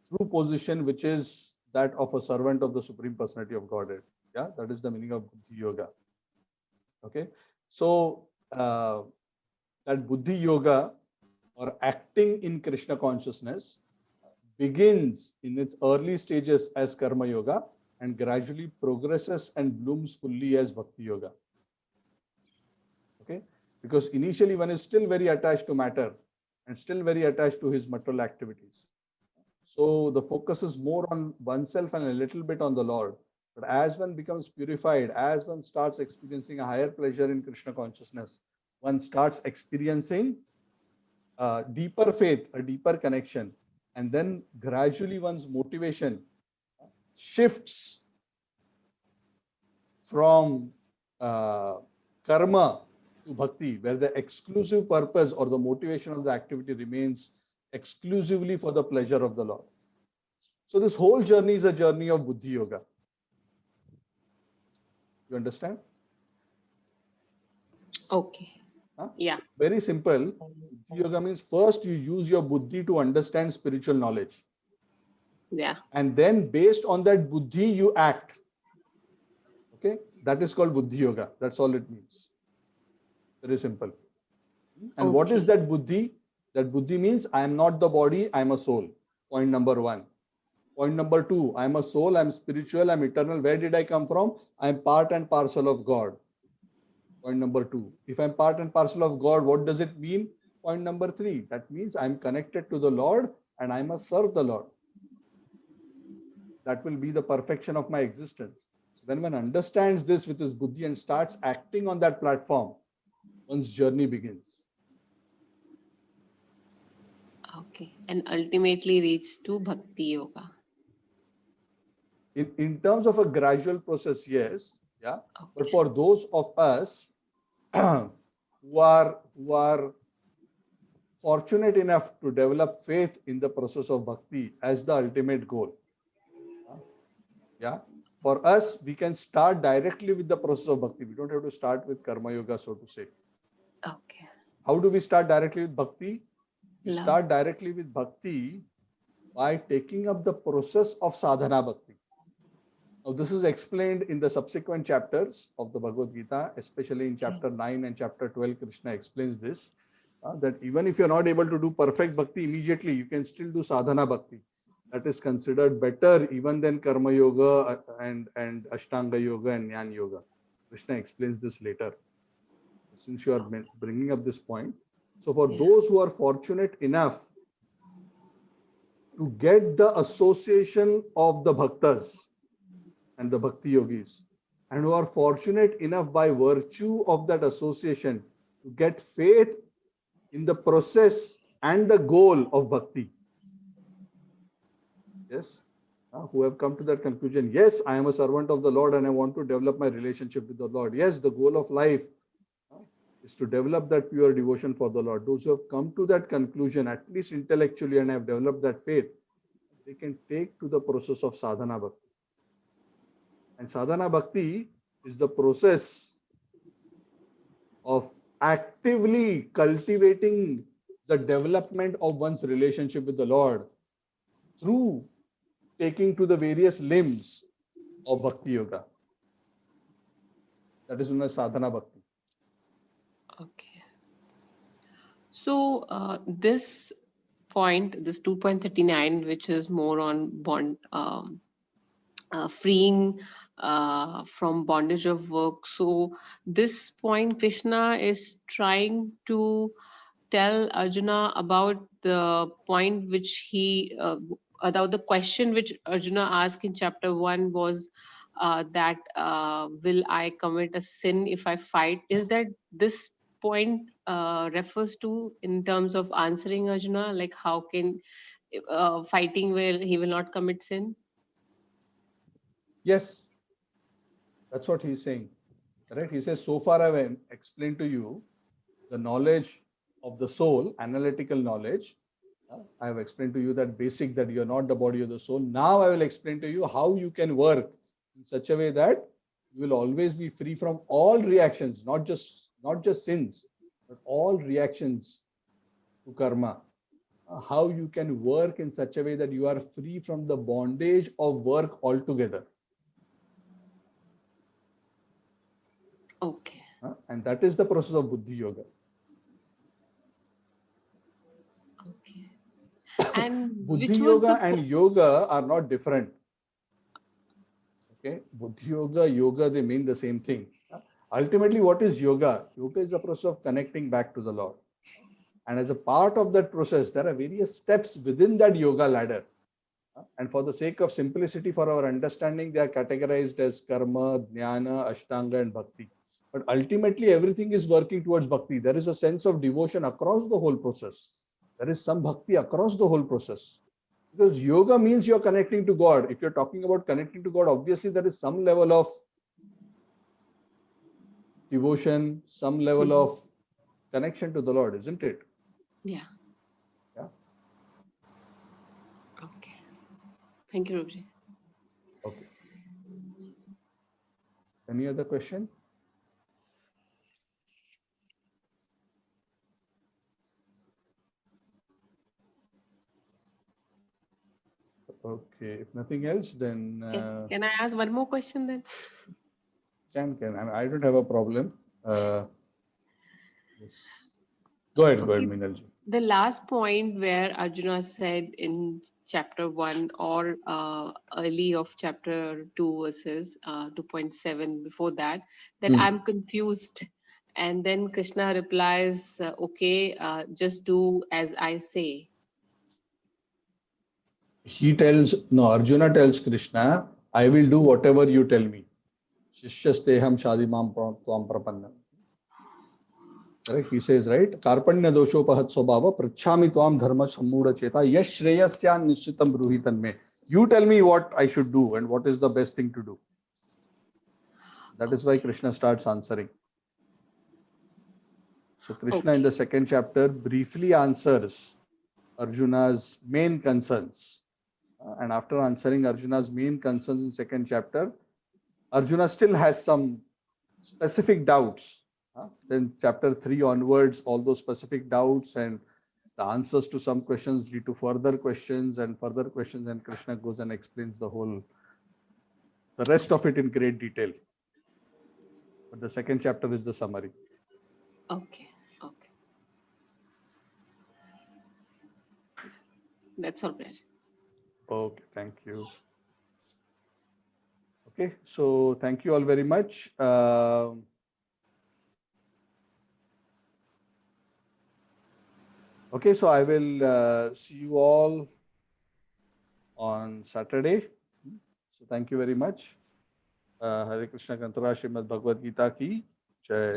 true position, which is that of a servant of the Supreme Personality of Godhead. Yeah, that is the meaning of Buddhi Yoga. Okay, so that Buddhi Yoga, or acting in Krishna consciousness, begins in its early stages as Karma Yoga and gradually progresses and blooms fully as Bhakti Yoga. Okay, because initially one is still very attached to matter and still very attached to his material activities. So the focus is more on oneself and a little bit on the Lord. But as one becomes purified, as one starts experiencing a higher pleasure in Krishna consciousness, one starts experiencing a deeper faith, a deeper connection. And then gradually one's motivation shifts from karma to bhakti, where the exclusive purpose or the motivation of the activity remains exclusively for the pleasure of the Lord. So this whole journey is a journey of Buddhi Yoga. You understand? Okay. Huh? Yeah. Very simple. Buddhi Yoga means first you use your buddhi to understand spiritual knowledge. Yeah. And then based on that buddhi, you act. Okay? That is called Buddhi Yoga. That's all it means. Very simple. And what is Okay. that buddhi? That buddhi means I am not the body, I am a soul. Point number one. Point number two, I am a soul, I am spiritual, I am eternal. Where did I come from? I am part and parcel of God. Point number two. If I'm part and parcel of God, what does it mean? Point number three. That means I'm connected to the Lord and I must serve the Lord. That will be the perfection of my existence. So when one understands this with his buddhi and starts acting on that platform, one's journey begins. Okay. And ultimately reach to Bhakti Yoga. In terms of a gradual process, yes. Yeah. Okay. But for those of us who are fortunate enough to develop faith in the process of bhakti as the ultimate goal. Yeah. For us, we can start directly with the process of bhakti. We don't have to start with karma yoga, so to say. Okay. How do we start directly with bhakti? We Love. start directly with bhakti by taking up the process of sadhana bhakti. Now, this is explained in the subsequent chapters of the Bhagavad Gita, especially in chapter 9 and chapter 12. Krishna explains this, that even if you're not able to do perfect bhakti immediately, you can still do sadhana bhakti. That is considered better even than karma yoga and ashtanga yoga and jnana yoga. Krishna explains this later, since you are bringing up this point. So for those who are fortunate enough to get the association of the bhaktas and the bhakti yogis, and who are fortunate enough by virtue of that association to get faith in the process and the goal of bhakti. Yes, who have come to that conclusion. Yes, I am a servant of the Lord and I want to develop my relationship with the Lord. Yes, the goal of life is to develop that pure devotion for the Lord. Those who have come to that conclusion, at least intellectually, and have developed that faith, they can take to the process of sadhana bhakti. And sadhana bhakti is the process of actively cultivating the development of one's relationship with the Lord through taking to the various limbs of bhakti yoga. That is known as sadhana bhakti. Okay. So this point, this 2.39, which is more on freeing from bondage of work. So this point, Krishna is trying to tell Arjuna about the point which he, about the question which Arjuna asked in chapter 1 was that will I commit a sin if I fight? Is that this point refers to in terms of answering Arjuna, like how can fighting where he will not commit sin? Yes, that's what he's saying. Right? He says, so far I've explained to you the knowledge of the soul, analytical knowledge. I have explained to you that basic, that you're not the body of the soul. Now I will explain to you how you can work in such a way that you will always be free from all reactions, not just sins, but all reactions to karma. How you can work in such a way that you are free from the bondage of work altogether. Okay. And that is the process of Buddhi Yoga. Okay. And Buddhi which was Yoga the and yoga are not different. Okay, Buddhi Yoga, yoga, they mean the same thing. Ultimately, what is yoga? Yoga is the process of connecting back to the Lord. And as a part of that process, there are various steps within that yoga ladder. And for the sake of simplicity for our understanding, they are categorized as karma, jnana, ashtanga, and bhakti. But ultimately, everything is working towards bhakti. There is a sense of devotion across the whole process. There is some bhakti across the whole process. Because yoga means you're connecting to God. If you're talking about connecting to God, obviously there is some level of devotion, some level Mhm. of connection to the Lord, isn't it? Yeah. Yeah. Okay. Thank you, Rupaji. Okay. Any other question? Okay. If nothing else, then Can I ask one more question then? can. I don't have a problem. Yes. Go ahead, Okay. Meenal ji. The last point where Arjuna said in chapter 1 or early of chapter 2 verses 2.7 before that I'm confused, and then Krishna replies, okay, just do as I say. Arjuna tells Krishna, I will do whatever you tell me. Shishyasteham shadimam tvam prapanna. Correct? He says, right? Karpanya doshopahat swabhava prachhami tvam dharma sammuda cheta yash shreyasyan nishchitam bruhitan me. You tell me what I should do and what is the best thing to do. That is why Krishna starts answering. So Krishna in the second chapter briefly answers Arjuna's main concerns. And after answering Arjuna's main concerns in second chapter, Arjuna still has some specific doubts. Then chapter 3 onwards, all those specific doubts and the answers to some questions lead to further questions, and Krishna goes and explains the rest of it in great detail. But the second chapter is the summary. Okay. That's all right. Okay, thank you. Okay, so thank you all very much. Okay, so I will see you all on Saturday. So thank you very much. Hare Krishna Kantara Srimad Bhagavad Gita ki Jai.